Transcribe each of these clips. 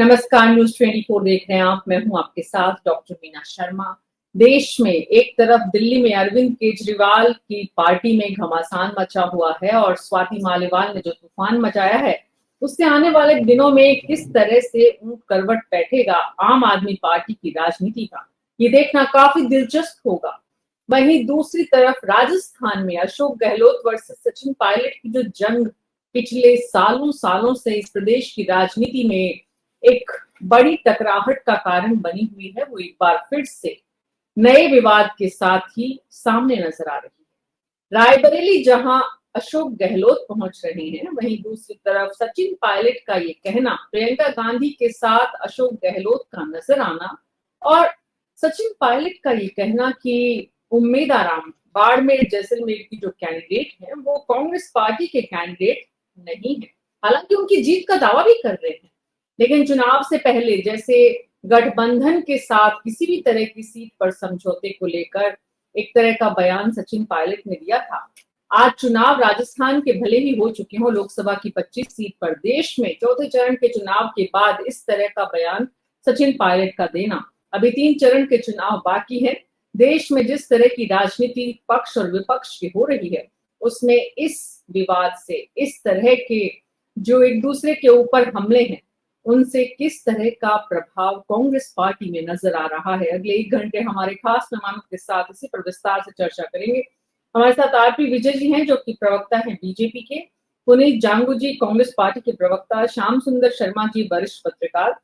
नमस्कार, न्यूज 24 देख रहे हैं आप। मैं हूं आपके साथ डॉक्टर मीना शर्मा। देश में एक तरफ दिल्ली में अरविंद केजरीवाल की पार्टी में घमासान मचा हुआ है और स्वाति मालीवाल ने जो तूफान मचाया है उससे आने वाले दिनों में किस तरह से ऊंट करवट बैठेगा आम आदमी पार्टी की राजनीति का, ये देखना काफी दिलचस्प होगा। वहीं दूसरी तरफ राजस्थान में अशोक गहलोत वर्सेस सचिन पायलट की जो जंग पिछले सालों सालों से इस प्रदेश की राजनीति में एक बड़ी टकराहट का कारण बनी हुई है, वो एक बार फिर से नए विवाद के साथ ही सामने नजर आ रही है। रायबरेली जहां अशोक गहलोत पहुंच रहे हैं, वहीं दूसरी तरफ सचिन पायलट का ये कहना, प्रियंका गांधी के साथ अशोक गहलोत का नजर आना और सचिन पायलट का ये कहना कि उम्मीदाराम बाड़मेर जैसलमेर की जो कैंडिडेट है वो कांग्रेस पार्टी के कैंडिडेट नहीं है। हालांकि उनकी जीत का दावा भी कर रहे हैं, लेकिन चुनाव से पहले जैसे गठबंधन के साथ किसी भी तरह की सीट पर समझौते को लेकर एक तरह का बयान सचिन पायलट ने दिया था। आज चुनाव राजस्थान के भले ही हो चुके हों, लोकसभा की 25 सीट पर देश में चौथे चरण के चुनाव के बाद इस तरह का बयान सचिन पायलट का देना, अभी 3 चरण के चुनाव बाकी है। देश में जिस तरह की राजनीति पक्ष और विपक्ष की हो रही है, उसमें इस विवाद से, इस तरह के जो एक दूसरे के ऊपर हमले हैं, उनसे किस तरह का प्रभाव कांग्रेस पार्टी में नजर आ रहा है। अगले 1 घंटे हमारे खास मेहमानों के साथ इसी पर विस्तार से चर्चा करेंगे। हमारे साथ आरपी विजय जी हैं, जो कि प्रवक्ता हैं बीजेपी के, पुनीत जांगू जी कांग्रेस पार्टी के प्रवक्ता, श्याम सुंदर शर्मा जी वरिष्ठ पत्रकार,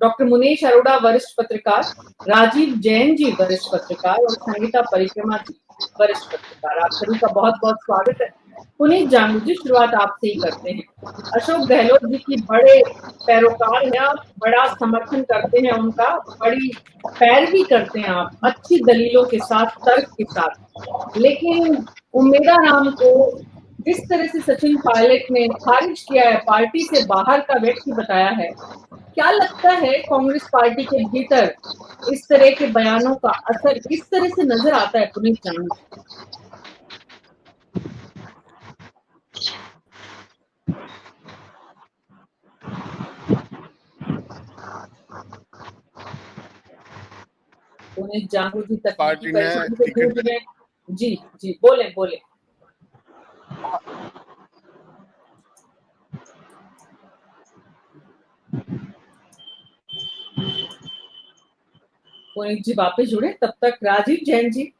डॉक्टर मुनेश अरोड़ा वरिष्ठ पत्रकार, राजीव जैन जी वरिष्ठ पत्रकार और संगीता परिक्रमा जी वरिष्ठ पत्रकार। आप सभी का बहुत बहुत स्वागत है। पुनीत जांगू जी, शुरुआत आपसे ही करते हैं। अशोक गहलोत जी की बड़े पैरोकार हैं आप, बड़ा समर्थन करते हैं उनका, बड़ी पैरवी करते हैं आप, अच्छी दलीलों के साथ, तर्क के साथ, लेकिन उम्मीदाराम को जिस तरह से सचिन पायलट ने खारिज किया है, पार्टी से बाहर का व्यक्ति बताया है, क्या लगता है कांग्रेस पार्टी के भीतर इस तरह के बयानों का असर किस तरह से नजर आता है? पुनीत जांगू। पुनीत जांगू जी तकनीकी परेशानी से जूझ रहे हैं। जी जी, बोले बोले। पुनीत जी वापस जुड़े, तब तक राजीव जैन जी,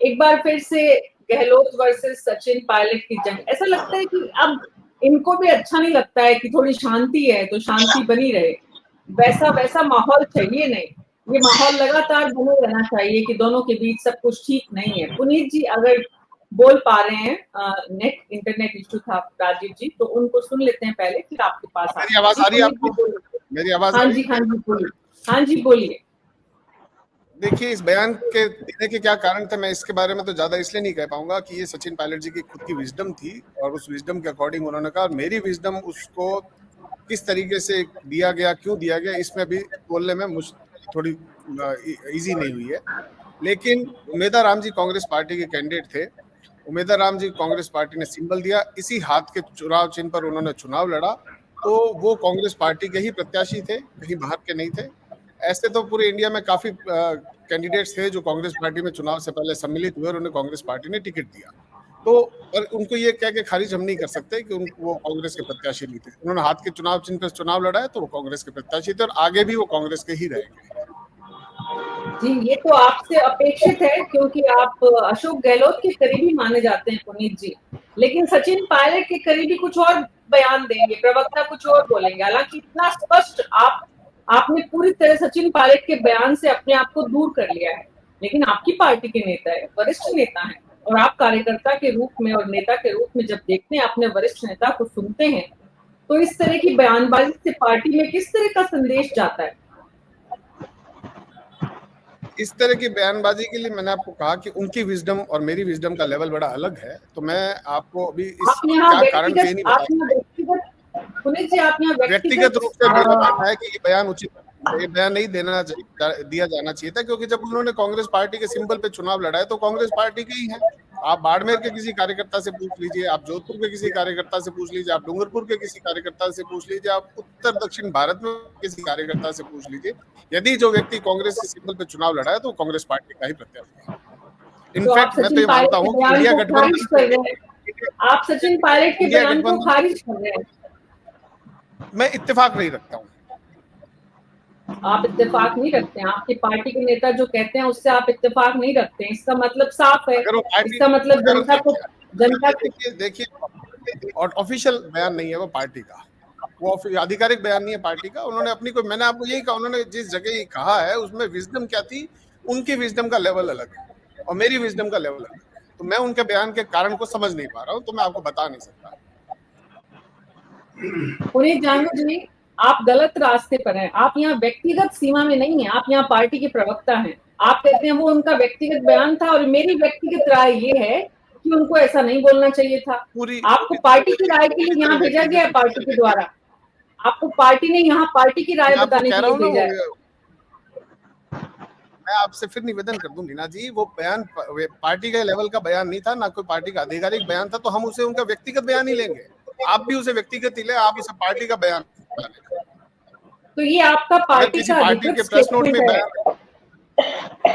एक बार फिर से गहलोत वर्सेस सचिन पायलट की जंग, ऐसा लगता है कि अब इनको भी अच्छा नहीं लगता है कि थोड़ी शांति है तो शांति बनी रहे, वैसा वैसा माहौल चाहिए नहीं, ये माहौल लगातार बने रहना चाहिए कि दोनों के बीच सब कुछ ठीक नहीं है। पुनीत जी अगर बोल पा रहे हैं, नेट इंटरनेट इश्यू था राजीव जी, तो उनको सुन लेते हैं पहले, फिर आपके पास मेरी आवाज आ रही है आपको? मेरी आवाज? हाँ जी बोलिए। हाँ जी बोलिए। देखिए, इस बयान के देने के क्या कारण थे, मैं इसके बारे में तो ज्यादा इसलिए नहीं कह पाऊंगा कि ये सचिन पायलट जी की खुद की विजडम थी और उस विजडम के अकॉर्डिंग उन्होंने कहा। मेरी विजडम उसको किस तरीके से दिया गया, क्यों दिया गया, इसमें भी बोलने में मुझ थोड़ी इजी नहीं हुई है। लेकिन उम्मीदाराम जी कांग्रेस पार्टी के कैंडिडेट थे। उम्मीदाराम जी कांग्रेस पार्टी ने सिंबल दिया, इसी हाथ के चुनाव चिन्ह पर उन्होंने चुनाव लड़ा, तो वो कांग्रेस पार्टी के ही प्रत्याशी थे, कहीं बाहर के नहीं थे। ऐसे तो पूरे इंडिया में काफी कैंडिडेट्स थे जो कांग्रेस पार्टी में चुनाव से पहले सम्मिलित हुए और उन्हें कांग्रेस पार्टी ने टिकट दिया, तो और उनको ये कह के खारिज हम नहीं कर सकते कि वो कांग्रेस के प्रत्याशी नहीं थे। उन्होंने हाथ के चुनाव चिन्ह पर चुनाव लड़ा है, तो वो कांग्रेस के प्रत्याशी थे और आगे भी वो कांग्रेस के ही रहेंगे। जी, ये तो आपसे अपेक्षित है क्योंकि आप अशोक गहलोत के करीबी माने जाते हैं पुनीत जी, लेकिन सचिन पायलट के करीबी कुछ और बयान देंगे, प्रवक्ता कुछ और बोलेंगे। हालांकि इतना स्पष्ट आपने पूरी तरह सचिन पायलट के बयान से अपने आप को दूर कर लिया है, लेकिन आपकी पार्टी के नेता है, वरिष्ठ नेता है, और आप कार्यकर्ता के रूप में और नेता के रूप में जब देखते हैं, अपने वरिष्ठ नेता को सुनते हैं, तो इस तरह की बयानबाजी से पार्टी में किस तरह का संदेश जाता है? इस तरह की बयानबाजी के लिए मैंने आपको कहा कि उनकी विजडम और मेरी विजडम का लेवल बड़ा अलग है, तो मैं आपको अभी इस क्या कारण से नहीं बता व्यक्तिगत रूप से मेरा मानना है कि ये बयान उचित, ये बयान नहीं दिया जाना चाहिए था, क्योंकि जब उन्होंने कांग्रेस पार्टी के सिंबल पे चुनाव लड़ा है तो कांग्रेस पार्टी के ही है, आप बाड़मेर के किसी कार्यकर्ता से पूछ लीजिए, आप जोधपुर के किसी कार्यकर्ता से पूछ लीजिए, आप डूंगरपुर के किसी कार्यकर्ता से पूछ लीजिए, आप उत्तर दक्षिण भारत में किसी कार्यकर्ता से पूछ लीजिए, यदि जो व्यक्ति कांग्रेस के सिंबल पे चुनाव लड़ा है तो कांग्रेस पार्टी का ही प्रत्याशी है। तो आप इनफैक्ट मैं तो सचिन ये पायलट मानता के हूँ कि बयान इंडिया को खारिज कर रहे गठबंधन हैं। आप सचिन पायलट के इंडिया बयान को गठबंधन खारिज कर रहे हैं। मैं इत्तेफाक नहीं रखता हूँ। आप इत्तेफाक नहीं रखते हैं, आपकी पार्टी के नेता जो कहते हैं उससे आप इत्तेफाक नहीं रखते हैं, इसका मतलब साफ है। अगर वो पार्टी इसका मतलब जनता को देखिए और ऑफिशियल बयान नहीं है वो पार्टी का, वो आधिकारिक बयान नहीं है पार्टी का। उन्होंने अपनी कोई, मैंने आपको यही कहा, उन्होंने जिस जगह ये कहा है उसमें विजडम क्या थी, उनकी विजडम का लेवल अलग है और मेरी विजडम का लेवल अलग है। तो मैं उनके बयान के कारण को समझ नहीं पा रहा हूँ, तो मैं आपको बता नहीं सकता। पुनीत जानू जी, आप गलत रास्ते पर हैं। आप यहाँ व्यक्तिगत सीमा में नहीं है, आप यहाँ पार्टी के प्रवक्ता हैं। आप कहते हैं वो उनका व्यक्तिगत बयान था और मेरी व्यक्तिगत राय ये है कि उनको ऐसा नहीं बोलना चाहिए था। आपको पार्टी की राय के लिए यहाँ भेजा गया है, पार्टी के द्वारा आपको पार्टी ने यहाँ पार्टी की राय बताने के लिए भेजा है। मैं आपसे फिर निवेदन कर दूं मीना जी, वो बयान पार्टी के लेवल का बयान नहीं था, ना कोई पार्टी का आधिकारिक बयान था, तो हम उसे उनका व्यक्तिगत बयान ही लेंगे। आप भी उसे व्यक्तिगत ही ले, आप उसे पार्टी का बयान। तो ये आपका पार्टी का पार्टी के प्रेस नोट में बयान,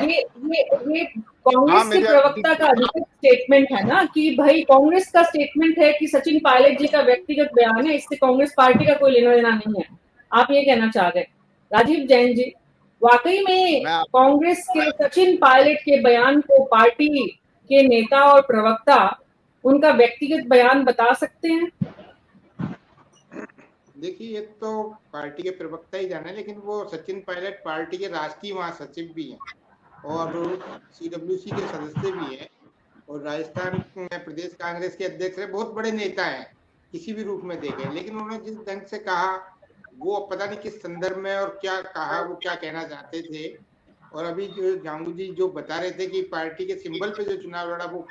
ये कांग्रेस के प्रवक्ता का अधिकृत स्टेटमेंट है ना, कि भाई कांग्रेस का स्टेटमेंट है कि सचिन पायलट जी का व्यक्तिगत बयान है, इससे कांग्रेस पार्टी का कोई लेना देना नहीं है। आप ये कहना चाह रहे हैं। राजीव जैन जी, वाकई में कांग्रेस के सचिन पायलट के बयान को पार्टी के नेता और प्रवक्ता उनका व्यक्तिगत बयान बता सकते हैं? देखिए, ये तो पार्टी के प्रवक्ता ही जाने, लेकिन वो सचिन पायलट पार्टी के राष्ट्रीय महासचिव भी हैं और सीडब्ल्यूसी के सदस्य भी हैं और राजस्थान में प्रदेश कांग्रेस के अध्यक्ष है, बहुत बड़े नेता हैं किसी भी रूप में देखें। लेकिन उन्होंने जिस ढंग से कहा, वो पता नहीं किस संदर्भ में और क्या कहा, वो क्या कहना चाहते थे। और अभी जो जांगू जी जो बता रहे थे कि पार्टी के सिंबल पे जो चुनाव लड़ा वो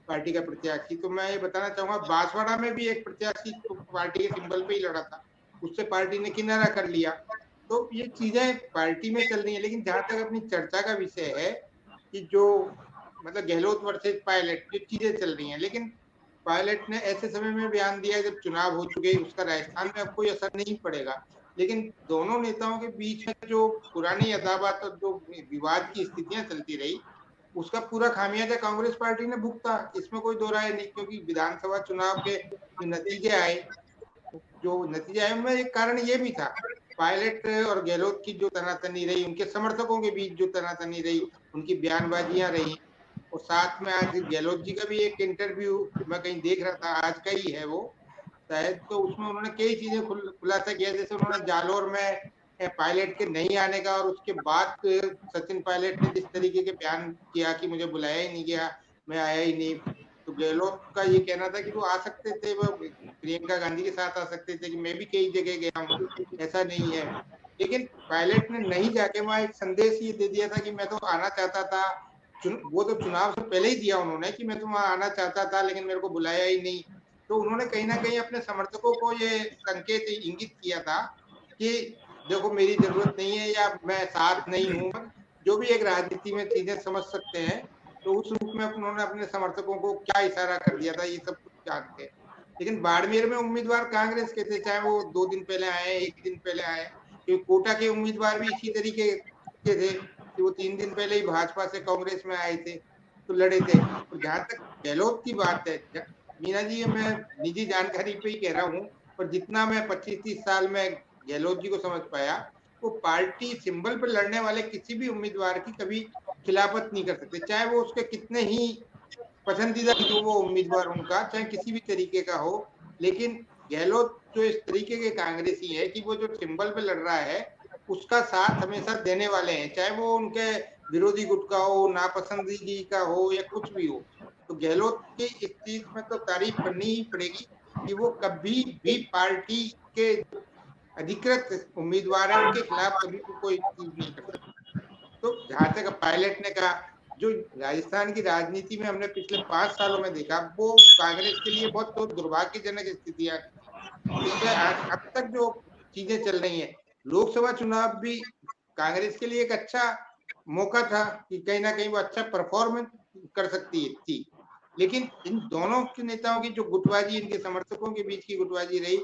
पार्टी का प्रत्याशी, तो मैं ये बताना चाहूंगा, बांसवाड़ा में भी एक प्रत्याशी पार्टी के सिंबल पे ही लड़ा था, उससे पार्टी ने किनारा कर लिया। तो ये चीजें पार्टी में चल रही है। लेकिन जहां तक अपनी चर्चा का विषय है कि जो मतलब गहलोत वर्सेस पायलट, जो चीजें चल रही हैं, लेकिन पायलट ने ऐसे समय में बयान दिया जब चुनाव हो चुके, उसका राजस्थान में अब कोई असर नहीं पड़ेगा। लेकिन दोनों नेताओं के बीच में जो पुरानी अदावत और जो विवाद की स्थितियां चलती रही, उसका पूरा खामियाजा कांग्रेस पार्टी ने भुगता, इसमें कोई दो राय नहीं। क्योंकि विधानसभा चुनाव के जो नतीजे आए उनमें एक कारण ये भी था, पायलट और गहलोत की जो तनातनी रही, उनके समर्थकों के बीच जो तनातनी रही, उनकी बयानबाजियां रही। और साथ में आज गहलोत जी का भी एक इंटरव्यू मैं कहीं देख रहा था, आज का ही है वो शायद, तो उसमें उन्होंने कई चीजें खुलासा किया। जैसे उन्होंने जालोर में पायलट के नहीं आने का और उसके बाद सचिन पायलट ने जिस तरीके के बयान किया कि मुझे बुलाया ही नहीं गया, मैं आया ही नहीं। तो गहलोत का ये कहना था कि वो आ सकते थे, वो प्रियंका गांधी के साथ आ सकते थे, कि मैं भी कई जगह गया हूँ, ऐसा नहीं है। लेकिन पायलट ने नहीं जाके वहां एक संदेश ये दे दिया था कि मैं तो आना चाहता था, वो तो चुनाव से पहले ही दिया उन्होंने कि मैं तो वहां आना चाहता था लेकिन मेरे को बुलाया ही नहीं। तो उन्होंने कहीं ना कहीं अपने समर्थकों को ये संकेत इंगित किया था कि देखो मेरी जरूरत नहीं है या मैं साथ नहीं हूँ। जो भी एक राजनीति में चीजें समझ सकते हैं, तो उस रूप में उन्होंने अपने समर्थकों को क्या इशारा कर दिया था, ये सब कुछ जानते हैं। लेकिन बाड़मेर में उम्मीदवार कांग्रेस के थे, चाहे वो 2 दिन पहले आए, 1 दिन पहले आए, क्योंकि कोटा के उम्मीदवार भी इसी तरीके के थे कि वो 3 दिन पहले ही भाजपा से कांग्रेस में आए थे, तो लड़े थे। और जहां तक गहलोत की बात है मीना जी, मैं निजी जानकारी पे ही कह रहा हूँ, पर जितना मैं 25-30 साल में गहलोत जी को समझ पाया, वो पार्टी सिंबल पर लड़ने वाले किसी भी उम्मीदवार की कभी खिलाफत नहीं कर सकते, चाहे वो उसके कितने ही पसंदीदा क्यों वो उम्मीदवार उनका, चाहे किसी भी तरीके का हो। लेकिन गहलोत जो इस तरीके के कांग्रेसी है कि वो जो सिंबल पे लड़ रहा है उसका साथ हमेशा देने वाले हैं, चाहे वो उनके विरोधी गुट का हो, नापसंदीगी का हो या कुछ भी हो। तो गहलोत की इस चीज में तो तारीफ करनी ही पड़ेगी कि वो कभी भी पार्टी के अधिकृत उम्मीदवार है उनके खिलाफ कभी भी कोई चीज नहीं कर सकता। तो जहां तक पायलट ने कहा, जो राजस्थान की राजनीति में हमने पिछले 5 सालों में देखा, वो कांग्रेस के लिए बहुत तो दुर्भाग्यजनक स्थितियां पिछले अब तक जो चीजें चल रही हैं। लोकसभा चुनाव भी कांग्रेस के लिए एक अच्छा मौका था कि कहीं ना कहीं वो अच्छा परफॉर्मेंस कर सकती थी, लेकिन इन दोनों के नेताओं की जो गुटबाजी, इनके समर्थकों के बीच की गुटबाजी रही,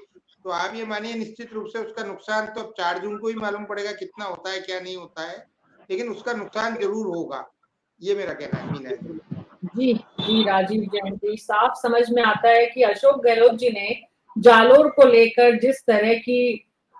तो आप ये मानिए निश्चित रूप से उसका नुकसान तो अब 4 जून को ही मालूम पड़ेगा कितना होता है क्या नहीं होता है, लेकिन उसका नुकसान जरूर होगा, ये मेरा कहना है। मीना जी। जी जी राजीव जैन जी, साफ समझ में आता है कि अशोक गहलोत जी ने जालोर को लेकर जिस तरह की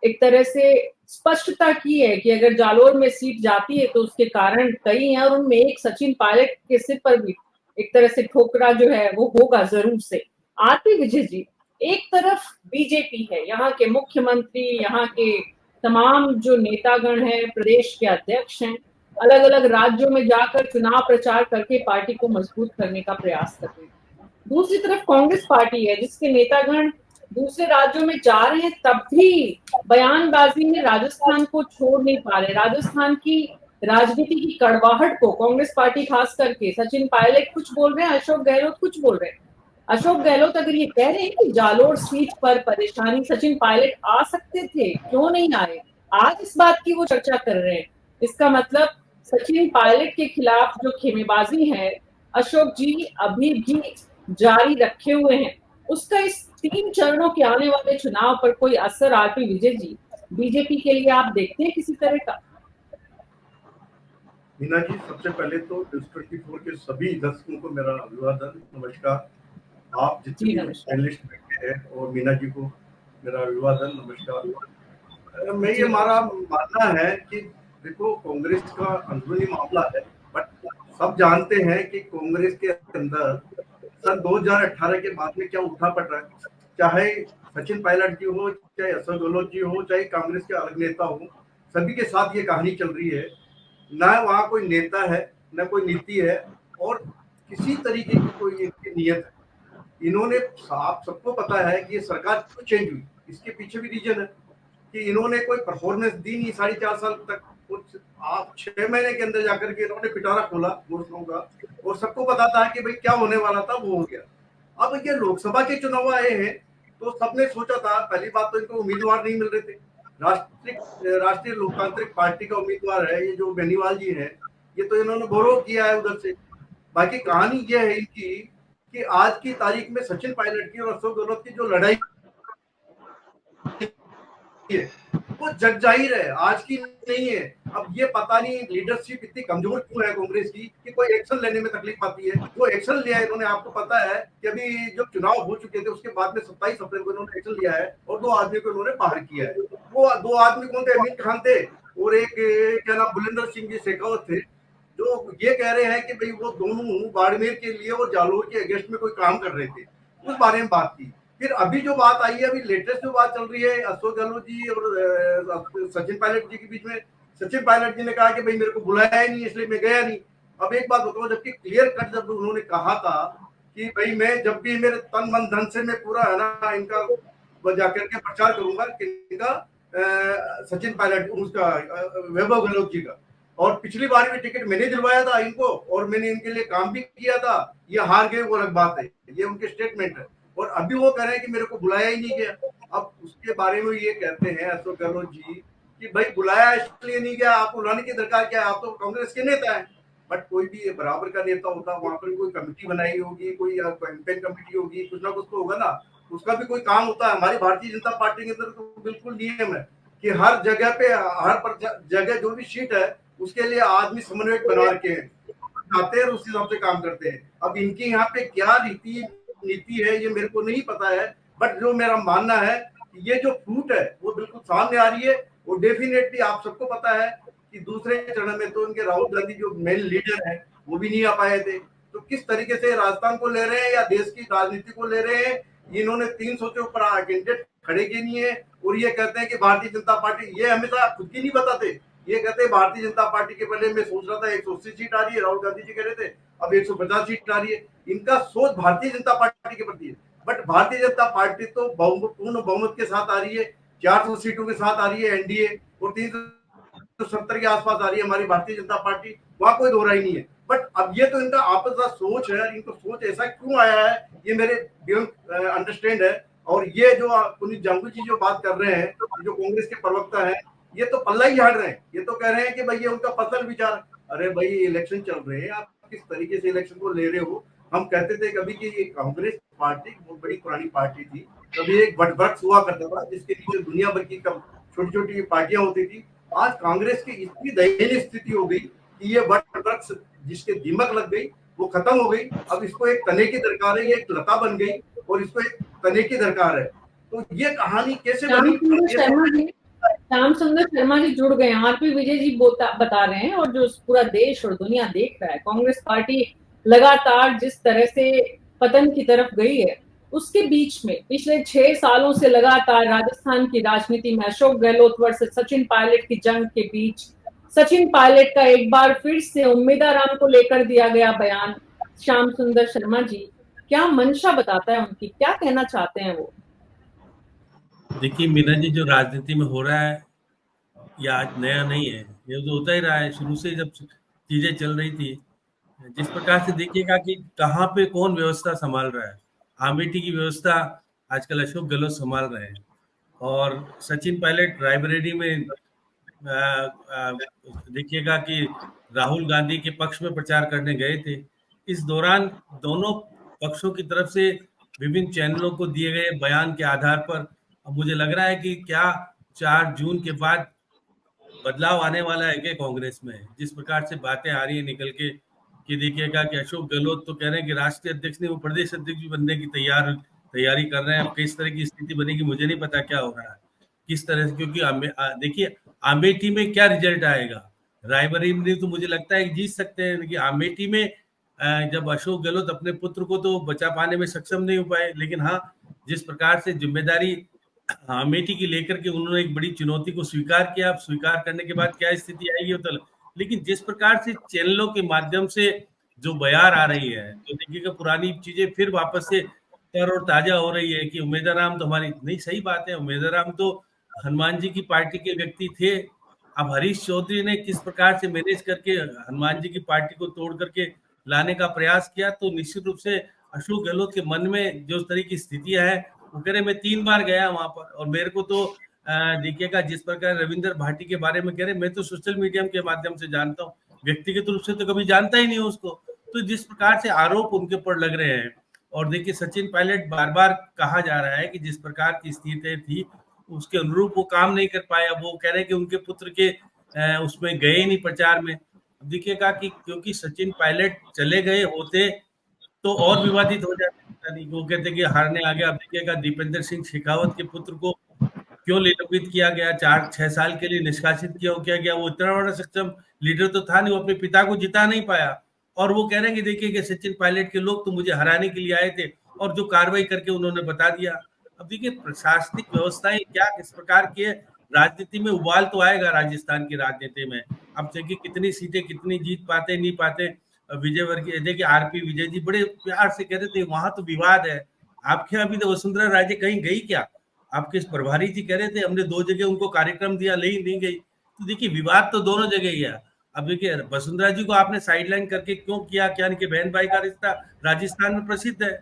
एक तरह से स्पष्टता की है कि अगर जालोर में सीट जाती है तो उसके कारण कई हैं, और उनमें एक सचिन पायलट के सिर पर भी एक तरह से ठोकरा जो है वो होगा जरूर से। आरपी विजय जी, एक तरफ बीजेपी है, यहाँ के मुख्यमंत्री, यहाँ के तमाम जो नेतागण हैं, प्रदेश के अध्यक्ष हैं, अलग अलग राज्यों में जाकर चुनाव प्रचार करके पार्टी को मजबूत करने का प्रयास कर रहे हैं। दूसरी तरफ कांग्रेस पार्टी है जिसके नेतागण दूसरे राज्यों में जा रहे हैं, तब भी बयानबाजी में राजस्थान को छोड़ नहीं पा रहे। राजस्थान की राजनीति की कड़वाहट को कांग्रेस पार्टी खास करके, सचिन पायलट कुछ बोल रहे हैं, अशोक गहलोत कुछ बोल रहे हैं। अशोक गहलोत अगर ये कह रहे हैं कि जालोर सीट पर परेशानी, सचिन पायलट आ सकते थे, क्यों नहीं आए, आज इस बात की वो चर्चा कर रहे हैं, इसका मतलब सचिन पायलट के खिलाफ जो खेमेबाजी है अशोक जी अभी भी जारी रखे हुए हैं। उसका इस 3 चरणों के आने वाले चुनाव पर कोई असर, आरपी विजय जी, बीजेपी के लिए आप देखते हैं किसी तरह का? मीना जी, सबसे पहले तो डिस्ट्रिक्ट 24 के सभी दर्शकों को मेरा अभिवादन, नमस्कार। आप जितने भी पैनलिस्ट बैठे हैं और मीना जी को मेरा अभिवादन, नमस्कार। मैं ये हमारा मानना है कि देखो, कांग्रेस का अंदरूनी मामला है, बट सब जानते हैं कि कांग्रेस के अंदर सन 2018 के बाद में क्या उठा पड़ रहा है, चाहे सचिन पायलट जी हो, चाहे अशोक गहलोत जी हो, चाहे कांग्रेस के अलग नेता हो, सभी के साथ ये कहानी चल रही है। ना वहाँ कोई नेता है, ना कोई नीति है, और किसी तरीके की कोई एक नियत है। इन्होंने, आप सबको पता है कि ये सरकार क्यों चेंज हुई, इसके पीछे भी रीजन है कि इन्होंने कोई परफॉर्मेंस दी नहीं 4.5 साल तक। कुछ आप 6 महीने के अंदर जाकर के इन्होंने पिटारा खोला घोषणाओं का, और सबको पता था कि भाई क्या होने वाला था वो हो गया। अब ये लोकसभा के चुनाव आए हैं तो सबने सोचा था, पहली बात तो इनको उम्मीदवार नहीं मिल रहे थे। राष्ट्रीय लोकतांत्रिक पार्टी का उम्मीदवार है ये जो बेनीवाल जी है, ये तो इन्होंने बोरो किया है उधर से। बाकी कहानी ये है इनकी कि आज की तारीख में सचिन पायलट की और अशोक गहलोत की जो लड़ाई है वो जग जाहिर है, आज की नहीं है। अब ये पता नहीं लीडरशिप इतनी कमजोर क्यों है कांग्रेस की कि कोई एक्शन लेने में तकलीफ आती है। वो एक्शन लिया है इन्होंने, आपको पता है कि अभी जब चुनाव हो चुके थे उसके बाद में 27 अप्रैल को इन्होंने एक्शन लिया है और 2 आदमी को इन्होंने बाहर किया है। वो 2 आदमी कौन थे? अमीर खान थे और एक क्या नाम बुलेंद्र सिंह जी शेखावत थे, जो ये कह रहे हैं कि भाई वो दोनों बाड़मेर के लिए और जालोर के अगेंस्ट में कोई काम कर रहे थे। उस बारे में बात की। फिर अभी जो बात आई है, अभी लेटेस्ट जो बात चल रही है अशोक गहलोत जी और सचिन पायलट जी के बीच में, सचिन पायलट जी ने कहा कि भाई मेरे को बुलाया ही नहीं इसलिए मैं गया नहीं। अब एक बात बताओ, जबकि क्लियर कट जब उन्होंने कहा था कि भाई मैं जब भी मेरे तन मन धन से मैं पूरा है ना इनका जाकर के प्रचार करूंगा कि इनका सचिन पायलट उसका वैभव गहलोत जी का, और पिछली बार भी टिकट मैंने दिलवाया था इनको और मैंने इनके लिए काम भी किया था, ये हार गए वो अलग बात है, ये उनके स्टेटमेंट है। और अभी वो कह रहे हैं कि मेरे को बुलाया ही नहीं गया। अब उसके बारे में ये कहते हैं अशोक गहलोत जी कि भाई बुलाया इसलिए नहीं गया, आप बुलाने की दरकार क्या है, आप तो कांग्रेस के नेता हैं। बट कोई भी बराबर का नेता होता, वहां पर कोई कमेटी बनाई होगी, कोई कैंपेन कमेटी होगी, कुछ ना कुछ तो होगा ना, उसका भी कोई काम होता है। हमारी भारतीय जनता पार्टी के अंदर तो बिल्कुल नियम है कि हर जगह पे, हर जगह जो भी सीट है उसके लिए आदमी समन्वयक बना के आते हैं और उस हिसाब से काम करते हैं। अब इनके यहाँ पे क्या नीति है ये मेरे को नहीं पता है, बट जो मेरा मानना है कि ये जो फ्रूट है वो बिल्कुल सामने आ रही है। और डेफिनेटली आप सबको पता है कि दूसरे चरण में तो उनके राहुल गांधी जो मेन लीडर है वो भी नहीं आ पाए थे। तो किस तरीके से राजस्थान को ले रहे हैं या देश की राजनीति को ले रहे हैं, इन्होंने 300 के ऊपर कैंडिडेट खड़े किए नहीं है। और ये कहते हैं कि भारतीय जनता पार्टी, ये हमेशा खुद की नहीं बताते, ये कहते हैं भारतीय जनता पार्टी के पहले मैं सोच रहा था 180 सीट आ रही है, राहुल गांधी जी कह रहे थे अब 150 सीट आ रही है। इनका सोच भारतीय जनता पार्टी के प्रति है, बट भारतीय जनता पार्टी तो पूर्ण बहुमत के साथ आ रही है, 400 सीटों के साथ आ रही है एनडीए, और 370 के आसपास आ रही है हमारी भारतीय जनता पार्टी, वहां कोई दोहराई नहीं है। बट अब ये तो इनका आपस का सोच है, इनको सोच ऐसा क्यों आया है ये मेरे बियॉन्ड अंडरस्टैंड है। और ये जो पुनीत जांगू जी जो बात कर रहे हैं, जो कांग्रेस के प्रवक्ता है, ये तो पल्ला ही झाड़ रहे हैं। ये तो कह रहे हैं कि भाई ये उनका पर्सनल विचार। अरे भाई इलेक्शन चल रहे हैं, आप किस तरीके से इलेक्शन को ले रहे हो, हम कहते थे कभी कि कांग्रेस पार्टी बहुत बड़ी पुरानी पार्टी थी, कभी एक वटवृक्ष हुआ करता था जिसके नीचे दुनिया भर की छोटी छोटी पार्टियां होती थी। आज कांग्रेस की इतनी दयनीय स्थिति हो गई कि ये वटवृक्ष जिसके दीमक लग गई वो खत्म हो गई। अब इसको एक तने की दरकार है, ये एक लता बन गई और इसको एक तने की दरकार है। तो ये कहानी कैसे बनी? श्याम सुंदर शर्मा जी जुड़ गए, आरपी विजय जी बता रहे हैं, और जो पूरा देश और दुनिया देख रहा है, कांग्रेस पार्टी लगातार जिस तरह से पतन की तरफ गई है, उसके बीच में पिछले 6 सालों से लगातार राजस्थान की राजनीति में अशोक गहलोत वर्सेस सचिन पायलट की जंग के बीच सचिन पायलट का एक बार फिर से उम्मीदाराम को लेकर दिया गया बयान, श्याम सुंदर शर्मा जी क्या मंशा बताता है उनकी, क्या कहना चाहते हैं वो? देखिए मीना जी, जो राजनीति में हो रहा है ये आज नया नहीं है, ये तो होता ही रहा है शुरू से जब चीजें चल रही थी। जिस प्रकार से देखिएगा कि कहाँ पे कौन व्यवस्था संभाल रहा है, अमेठी की व्यवस्था आजकल अशोक गहलोत संभाल रहे हैं, और सचिन पायलट रायबरेली में देखिएगा कि राहुल गांधी के पक्ष में प्रचार करने गए थे। इस दौरान दोनों पक्षों की तरफ से विभिन्न चैनलों को दिए गए बयान के आधार पर अब मुझे लग रहा है कि क्या 4 जून के बाद बदलाव आने वाला है क्या कांग्रेस में। जिस प्रकार से बातें आ रही है निकल के कि देखिएगा कि अशोक गहलोत तो कह रहे हैं कि राष्ट्रीय अध्यक्ष नहीं, वो प्रदेश अध्यक्ष भी बनने की तैयारी कर रहे हैं। अब किस तरह की स्थिति बनेगी मुझे नहीं पता क्या हो रहा है किस तरह से, क्योंकि देखिए अमेठी में क्या रिजल्ट आएगा, रायबरेली में तो मुझे लगता है जीत सकते हैं, लेकिन अमेठी में जब अशोक गहलोत अपने पुत्र को तो बचा पाने में सक्षम नहीं हो पाए, लेकिन हाँ जिस प्रकार से जिम्मेदारी अमेठी की लेकर के उन्होंने एक बड़ी चुनौती को स्वीकार किया, अब स्वीकार करने के बाद क्या स्थिति आएगी वो तो, लेकिन जिस प्रकार से चैनलों के माध्यम से जो बयार आ रही है तो देखिएगा पुरानी चीजें फिर वापस से तर और ताजा हो रही है कि उम्मीदाराम तो हमारी नहीं, सही बात है, उम्मीदाराम तो हनुमान जी की पार्टी के व्यक्ति थे। अब हरीश चौधरी ने किस प्रकार से मैनेज करके हनुमान जी की पार्टी को तोड़ करके लाने का प्रयास किया, तो निश्चित रूप से अशोक गहलोत के मन में जो तरह की स्थितियां है, वो कह रहे मैं 3 बार गया वहां पर और मेरे को तो देखिएगा जिस प्रकार रविंद्र भाटी के बारे में कह रहे, मैं तो सोशल मीडिया के माध्यम से जानता हूँ, व्यक्तिगत रूप से तो कभी जानता ही नहीं हूँ उसको। तो जिस प्रकार से आरोप उनके ऊपर लग रहे हैं, और देखिए सचिन पायलट बार बार कहा जा रहा है कि जिस प्रकार की स्थिति थी उसके अनुरूप वो काम नहीं कर पाया। वो कह रहे हैं कि उनके पुत्र के उसमें गए नहीं प्रचार में। देखिएगा कि क्योंकि सचिन पायलट चले गए होते तो और विवादित हो जाता नहीं, वो कहते कि हारने आ गया। अब देखिएगा दीपेंद्र सिंह शेखावत के पुत्र को क्यों निलंबित किया गया, 4-6 साल के लिए निष्कासित किया गया। वो इतना बड़ा सक्षम लीडर तो था नहीं, वो अपने पिता को जिता नहीं पाया, और वो कह रहे हैं कि देखिए कि सचिन पायलट के लोग तो मुझे हराने के लिए आए थे और जो कार्रवाई करके उन्होंने बता दिया। अब देखिए प्रशासनिक व्यवस्थाएं क्या किस प्रकार की है, राजनीति में उबाल तो आएगा राजस्थान की राजनीति में। अब देखिए कितनी सीटें कितनी जीत पाते नहीं पाते। विजयवर्गीय देखिए आरपी विजय जी बड़े प्यार से कह रहे थे वहां तो विवाद है, आपके अभी तो वसुंधरा राजे कहीं गई क्या? आपके प्रभारी जी कह रहे थे हमने 2 जगह उनको कार्यक्रम दिया, नहीं गई। तो देखिए विवाद तो दोनों जगह ही है। अब देखिए वसुंधरा जी को आपने साइडलाइन करके क्यों किया, क्या इनके बहन भाई का रिश्ता राजस्थान में प्रसिद्ध है।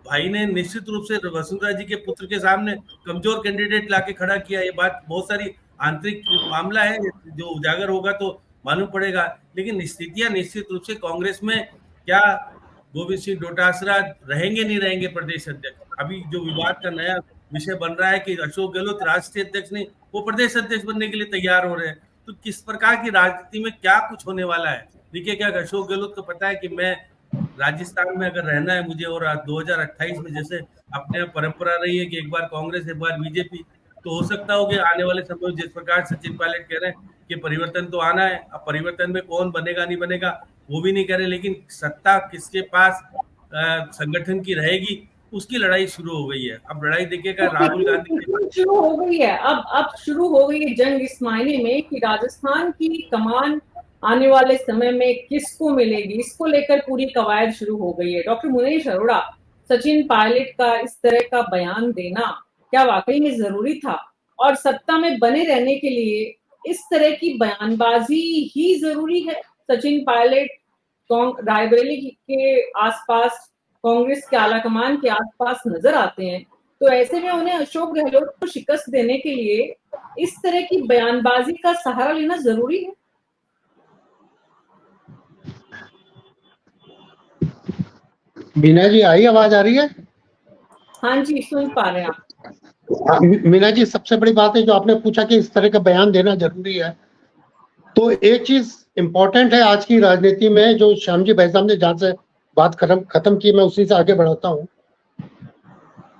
भाई ने निश्चित रूप से वसुंधरा जी के पुत्र के सामने कमजोर कैंडिडेट लाके खड़ा किया। ये बात बहुत सारी आंतरिक मामला है जो उजागर होगा तो मालूम पड़ेगा, लेकिन स्थितियां निश्चित रूप से कांग्रेस में क्या गोविंद सिंह डोटासरा रहेंगे नहीं रहेंगे प्रदेश अध्यक्ष। अभी जो विवाद का नया विषय बन रहा है कि अशोक गहलोत राष्ट्रीय अध्यक्ष नहीं, वो प्रदेश अध्यक्ष बनने के लिए तैयार हो रहे हैं। तो किस प्रकार की राजनीति में क्या कुछ होने वाला है। देखिए क्या अशोक गहलोत को पता है कि मैं राजस्थान में अगर रहना है मुझे, और 2028 में जैसे अपने यहाँ परंपरा रही है कि एक बार कांग्रेस एक बार बीजेपी, तो हो सकता हो कि आने वाले समय में जिस प्रकार सचिन पायलट कह रहे हैं कि परिवर्तन तो आना है, अब परिवर्तन में कौन बनेगा नहीं बनेगा वो भी नहीं कह रहे, लेकिन सत्ता किसके पास संगठन की रहेगी उसकी लड़ाई शुरू हो गई है। अब लड़ाई देखिएगा राहुल गांधी शुरू हो गई है, अब शुरू हो गई है जंग इस मायने में कि राजस्थान की कमान आने वाले समय में किसको मिलेगी, इसको लेकर पूरी कवायद शुरू हो गई है। डॉक्टर मुनीश अरोड़ा, सचिन पायलट का इस तरह का बयान देना क्या वाकई में जरूरी था, और सत्ता में बने रहने के लिए इस तरह की बयानबाजी ही जरूरी है? सचिन पायलट रायबरेली के आसपास कांग्रेस के आलाकमान के आसपास नजर आते हैं, तो ऐसे में उन्हें अशोक गहलोत को शिकस्त देने के लिए इस तरह की बयानबाजी का सहारा लेना जरूरी है? मीना जी आई, आवाज आ रही है? हाँ जी, सुन पा रहे हैं आप। हाँ, मीना जी, सबसे बड़ी बात है जो आपने पूछा कि इस तरह का बयान देना जरूरी है, तो एक चीज इम्पोर्टेंट है आज की राजनीति में, जो श्याम जी भाई साहब ने जहां से बात खत्म की, मैं उसी से आगे बढ़ाता हूं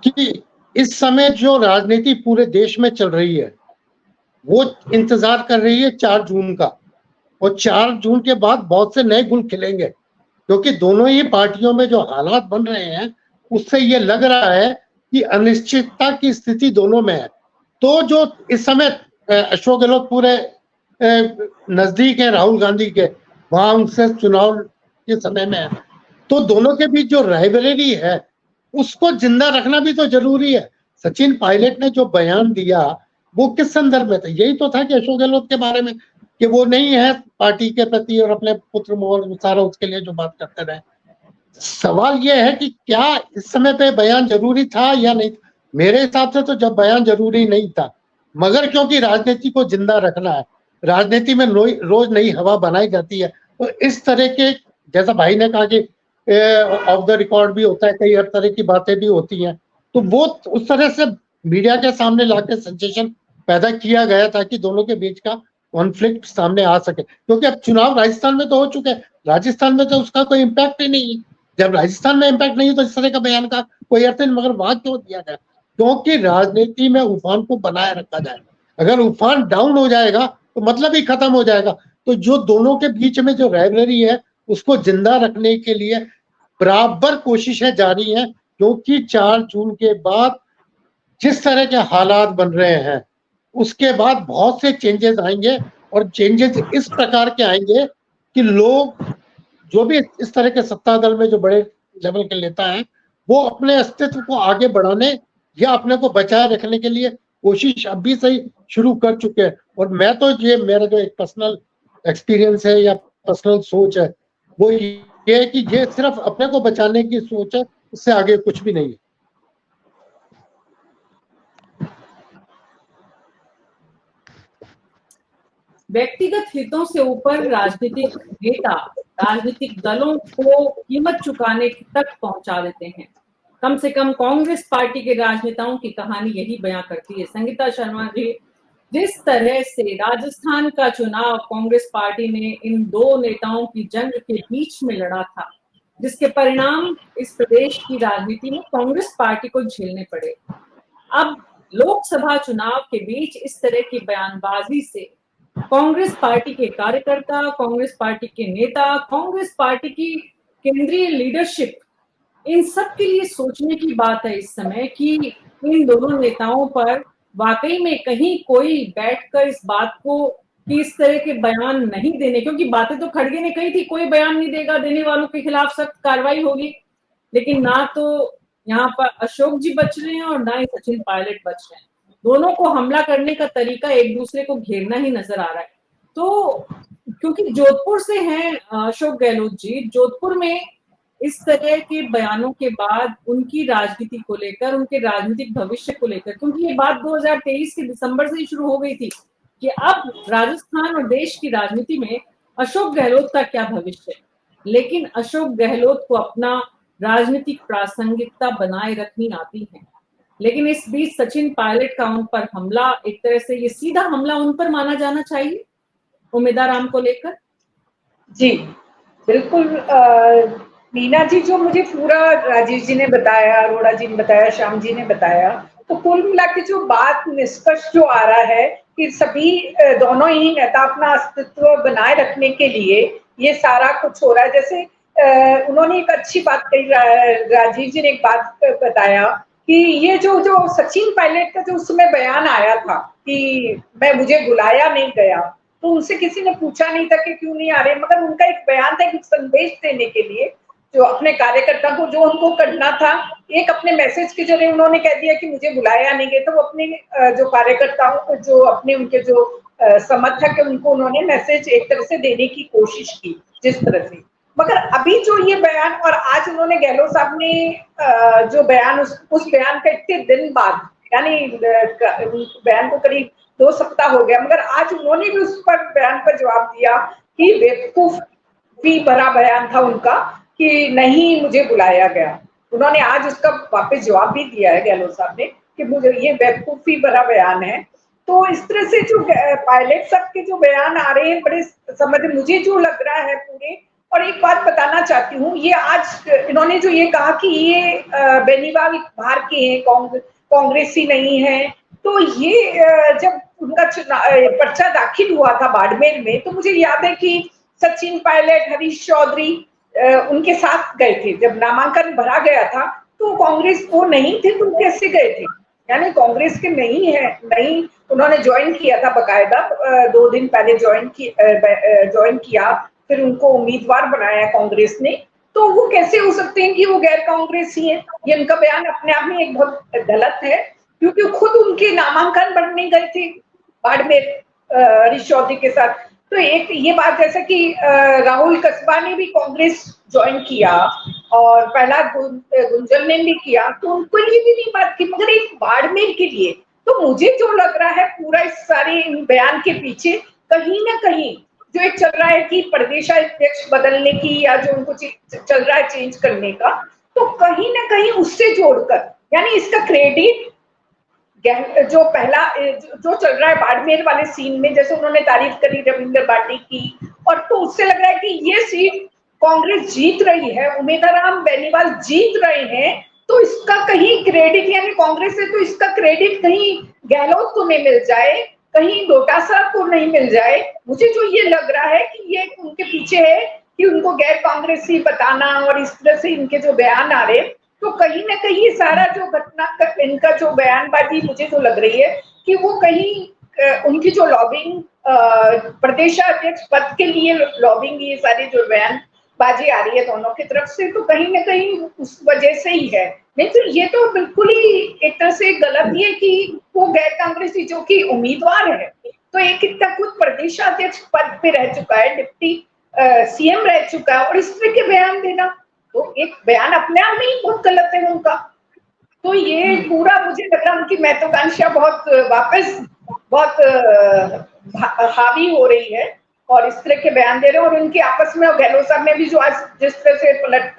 कि इस समय जो राजनीति पूरे देश में चल रही है वो इंतजार कर रही है 4 जून का, और 4 जून के बाद बहुत से नए गुल खिलेंगे, क्योंकि दोनों ही पार्टियों में जो हालात बन रहे हैं उससे ये लग रहा है कि अनिश्चितता की स्थिति दोनों में है। तो जो इस समय अशोक गहलोत पूरे नजदीक है राहुल गांधी के, वहां उनसे चुनाव के समय में है, तो दोनों के बीच जो राइवलरी है उसको जिंदा रखना भी तो जरूरी है। सचिन पायलट ने जो बयान दिया वो किस संदर्भ में था? यही तो था कि अशोक गहलोत के बारे में, कि वो नहीं है पार्टी के प्रति और अपने पुत्र मोहन सारा उसके लिए जो बात करते रहे। सवाल यह है कि क्या इस समय पे बयान जरूरी था या नहीं? मेरे हिसाब से तो जब बयान जरूरी नहीं था, मगर क्योंकि राजनीति को जिंदा रखना है, राजनीति में रोज नई हवा बनाई जाती है, तो इस तरह के, जैसा भाई ने कहा कि ऑफ द रिकॉर्ड भी होता है, कई हर तरह की बातें भी होती हैं, तो वो उस तरह से मीडिया के सामने लाकर सेंसेशन पैदा किया गया ताकि दोनों के बीच का कॉन्फ्लिक्ट सामने आ सके। क्योंकि अब चुनाव राजस्थान में तो हो चुके हैं, राजस्थान में तो उसका कोई इम्पैक्ट ही नहीं है। जब राजस्थान में इम्पैक्ट नहीं है तो इस तरह का बयान का कोई अर्थ नहीं। मगर वहां क्यों दिया गया? क्योंकि राजनीति में उफान को बनाए रखा जाए। अगर उफान डाउन हो जाएगा तो मतलब ही खत्म हो जाएगा। तो जो दोनों के बीच में जो राइवलरी है उसको जिंदा रखने के लिए बराबर कोशिशें जारी हैं, क्योंकि 4 जून के बाद जिस तरह के हालात बन रहे हैं उसके बाद बहुत से चेंजेस आएंगे, और चेंजेस इस प्रकार के आएंगे कि लोग, जो भी इस तरह के सत्ता दल में जो बड़े लेवल के नेता हैं, वो अपने अस्तित्व को आगे बढ़ाने या अपने को बचाए रखने के लिए कोशिश अभी से ही शुरू कर चुके हैं। और मैं तो, ये मेरा जो एक पर्सनल एक्सपीरियंस है या पर्सनल सोच है, वो ये है कि ये सिर्फ अपने को बचाने की सोच है, इससे आगे कुछ भी नहीं है। व्यक्तिगत हितों से ऊपर राजनीतिक नेता राजनीतिक दलों को कीमत चुकाने तक पहुंचा देते हैं। कम से कम कांग्रेस पार्टी के राजनेताओं की कहानी यही बयां करती है। संगीता शर्मा जी, जिस तरह से राजस्थान का चुनाव कांग्रेस पार्टी ने इन दो नेताओं की जंग के बीच में लड़ा था, जिसके परिणाम इस प्रदेश की राजनीति में कांग्रेस पार्टी को झेलने पड़े। अब लोकसभा चुनाव के बीच इस तरह की बयानबाजी से कांग्रेस पार्टी के कार्यकर्ता, कांग्रेस पार्टी के नेता, कांग्रेस पार्टी की केंद्रीय लीडरशिप, इन सब के लिए सोचने की बात है इस समय कि इन दोनों नेताओं पर वाकई में कहीं कोई बैठकर इस बात को कि इस तरह के बयान नहीं देने, क्योंकि बातें तो खड़गे ने कही थी, कोई बयान नहीं देगा, देने वालों के खिलाफ सख्त कार्रवाई होगी, लेकिन ना तो यहाँ पर अशोक जी बच रहे हैं और ना ही सचिन पायलट बच रहे हैं। दोनों को हमला करने का तरीका एक दूसरे को घेरना ही नजर आ रहा है। तो क्योंकि जोधपुर से हैं अशोक गहलोत जी, जोधपुर में इस तरह के बयानों के बाद उनकी राजनीति को लेकर, उनके राजनीतिक भविष्य को लेकर, क्योंकि ये बात 2023 के दिसंबर से ही शुरू हो गई थी कि अब राजस्थान और देश की राजनीति में अशोक गहलोत का क्या भविष्य, लेकिन अशोक गहलोत को अपना राजनीतिक प्रासंगिकता बनाए रखनी आती है। लेकिन इस बीच सचिन पायलट का उन पर हमला, एक तरह से ये सीधा हमला उन पर माना जाना चाहिए उम्मीदवार राम को लेकर। जी बिल्कुल। मीना जी, जो मुझे पूरा राजीव जी ने बताया, अरोड़ा जी ने बताया, श्याम जी ने बताया, तो कुल मिला के जो बात निष्कर्ष जो आ रहा है कि सभी दोनों ही नेता अपना अस्तित्व बनाए रखने के लिए ये सारा कुछ हो रहा है। जैसे उन्होंने एक अच्छी बात कही, राजीव जी ने एक बात बताया कि ये जो सचिन पायलट का जो उस समय बयान आया था कि मुझे बुलाया नहीं गया, तो उनसे किसी ने पूछा नहीं था कि क्यों नहीं आ रहे, मगर उनका एक बयान था, एक संदेश देने के लिए जो अपने कार्यकर्ता को जो उनको करना था, एक अपने मैसेज के जरिए उन्होंने कह दिया कि मुझे बुलाया नहीं गया। तो वो अपने जो कार्यकर्ताओं को, जो अपने उनके जो समर्थक है, उनको उन्होंने मैसेज एक तरह से देने की कोशिश की जिस तरह से। मगर अभी जो ये बयान, और आज उन्होंने, गहलोत साहब ने जो बयान, उस बयान का इतने दिन बाद, यानी बयान को करीब 2 सप्ताह हो गया, मगर आज उन्होंने भी उस पर बयान पर जवाब दिया कि बेवकूफ भी भरा बयान था उनका, कि नहीं मुझे बुलाया गया। उन्होंने आज उसका वापस जवाब भी दिया है गहलोत साहब ने कि मुझे ये बेवकूफी भरा बयान है। तो इस तरह से जो पायलट साहब के जो बयान आ रहे हैं बड़े समझ मुझे जो लग रहा है पूरे। और एक बात बताना चाहती हूँ, ये आज इन्होंने जो ये कहा कि ये बेनीवाल बाहर के हैं, कांग्रेसी नहीं है, तो ये जब उनका पर्चा दाखिल हुआ था बाड़मेर में, तो मुझे याद है कि सचिन पायलट, हरीश चौधरी उनके साथ गए थे। जब नामांकन भरा गया था तो कांग्रेस वो नहीं थे, तो कैसे गए थे? यानी कांग्रेस के नहीं है, नहीं उन्होंने ज्वाइन किया था बकायदा, 2 दिन पहले ज्वाइन किया, फिर उनको उम्मीदवार बनाया कांग्रेस ने। तो वो कैसे हो सकते हैं कि वो गैर कांग्रेसी हैं? ये उनका बयान अपने आप में एक बहुत गलत है, क्योंकि खुद उनके नामांकन बनने गए थे बाड़मेर हरीश चौधरी के साथ। तो एक ये बात, जैसा कि राहुल कस्बा ने भी कांग्रेस ज्वाइन किया और प्रहलाद गुंजल ने भी किया, तो उनको लिए भी नहीं बात की, मगर एक बाड़मेर के लिए। तो मुझे जो लग रहा है पूरा इस सारे बयान के पीछे कहीं ना कहीं जो एक चल रहा है कि प्रदेशाध्यक्ष बदलने की, या जो उनको चल रहा है चेंज करने का, तो कहीं ना कहीं उससे जोड़कर, यानी इसका क्रेडिट जो पहला जो चल रहा है बाड़मेर वाले सीन में, जैसे उन्होंने तारीफ करी रविंद्र बाटी की, और तो उससे लग रहा है कि ये सीट कांग्रेस जीत रही है, उमेदराम बेनीवाल जीत रहे हैं, तो इसका कहीं क्रेडिट, यानी कांग्रेस से तो इसका क्रेडिट कहीं गहलोत को नहीं मिल जाए, कहीं डोटासरा को नहीं मिल जाए। मुझे जो ये लग रहा है कि ये उनके पीछे है कि उनको गैर कांग्रेसी बताना, और इस तरह से इनके जो बयान आ रहे हैं, तो कहीं ना कहीं सारा जो घटना इनका जो बयानबाजी मुझे तो लग रही है कि वो कहीं उनकी जो लॉबिंग, प्रदेशाध्यक्ष पद के लिए लॉबिंग, ये सारी जो बयानबाजी आ रही है दोनों की तरफ से, तो कहीं ना कहीं उस वजह से ही है। नहीं तो ये तो बिल्कुल ही एक तरह से गलत ही है कि वो गैर कांग्रेसी जो कि उम्मीदवार है, तो एक इतना खुद प्रदेशाध्यक्ष पद पे रह चुका है, डिप्टी सीएम रह चुका है, और इस तरह के बयान देना, तो एक बयान अपने आप में ही बहुत गलत है उनका। तो ये पूरा मुझे लग रहा है उनकी महत्वाकांक्षा बहुत वापस बहुत हावी हो रही है, और इस तरह के बयान दे रहे हैं। और उनके आपस में, और गहलोत साहब ने भी जो आज जिस तरह से पलट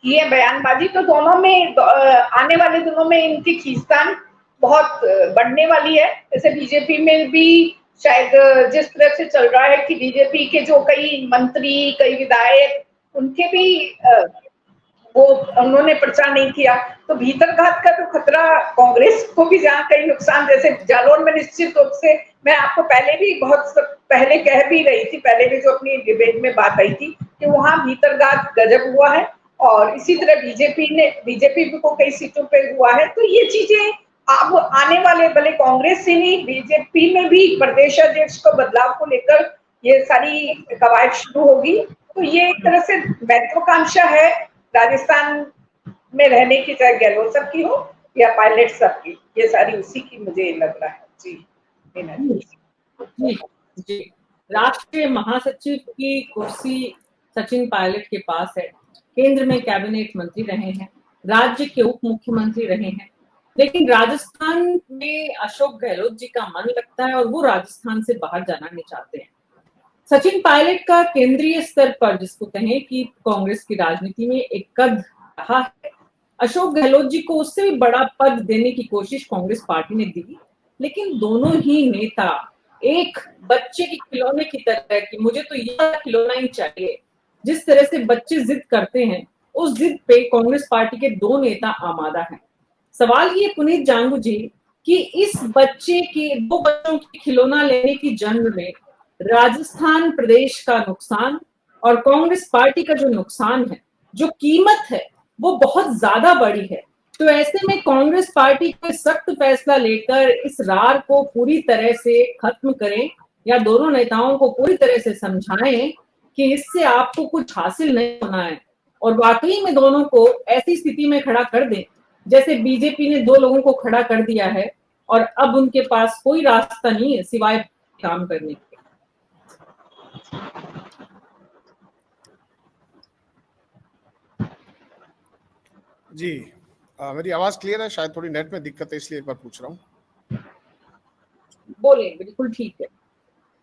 की है बयानबाजी, तो दोनों में आने वाले दिनों में इनकी खींचतान बहुत बढ़ने वाली है। जैसे बीजेपी में भी शायद जिस तरह से चल रहा है कि बीजेपी के जो कई मंत्री, कई विधायक, उनके भी वो उन्होंने प्रचार नहीं किया, तो भीतरघात का तो खतरा कांग्रेस को भी जहाँ कई नुकसान, जैसे जालौन में निश्चित रूप से, मैं आपको पहले भी बहुत पहले कह भी रही थी, पहले भी जो अपनी डिबेट में बात आई थी कि वहां भीतरघात गजब हुआ है, और इसी तरह बीजेपी को कई सीटों पे हुआ है। तो ये चीजें अब आने वाले, भले कांग्रेस से नहीं, बीजेपी में भी प्रदेशाध्यक्ष को बदलाव को लेकर ये सारी कवायद शुरू होगी। तो ये एक तरह से महत्वाकांक्षा है राजस्थान में रहने की, चाहे गहलोत साहब की हो या पायलट साहब की, ये सारी उसी की मुझे लग रहा है। जी जी, राष्ट्रीय महासचिव की कुर्सी सचिन पायलट के पास है, केंद्र में कैबिनेट मंत्री रहे हैं, राज्य के उप मुख्यमंत्री रहे हैं, लेकिन राजस्थान में अशोक गहलोत जी का मन लगता है और वो राजस्थान से बाहर जाना नहीं चाहते हैं। सचिन पायलट का केंद्रीय स्तर पर, जिसको कहें कि कांग्रेस की राजनीति में एक कद रहा है, अशोक गहलोत जी को उससे भी बड़ा पद देने की कोशिश कांग्रेस पार्टी ने दी, लेकिन दोनों ही नेता एक बच्चे की खिलौने की तरह कि मुझे तो यह खिलौना ही चाहिए, जिस तरह से बच्चे जिद करते हैं, उस जिद पे कांग्रेस पार्टी के दो नेता आमादा हैं। सवाल ये पुनीत जांगू जी कि इस बच्चे की, दो बच्चों की खिलौना लेने की जंग में राजस्थान प्रदेश का नुकसान और कांग्रेस पार्टी का जो नुकसान है, जो कीमत है, वो बहुत ज्यादा बड़ी है। तो ऐसे में कांग्रेस पार्टी को सख्त फैसला लेकर इस रार को पूरी तरह से खत्म करें, या दोनों नेताओं को पूरी तरह से समझाएं कि इससे आपको कुछ हासिल नहीं होना है, और वाकई में दोनों को ऐसी स्थिति में खड़ा कर दें जैसे बीजेपी ने 2 लोगों को खड़ा कर दिया है, और अब उनके पास कोई रास्ता नहीं है सिवाय काम करने के। जी, मेरी आवाज क्लियर है? शायद थोड़ी नेट में दिक्कत है, इसलिए एक बार पूछ रहा हूँ। बोले, बिल्कुल ठीक है।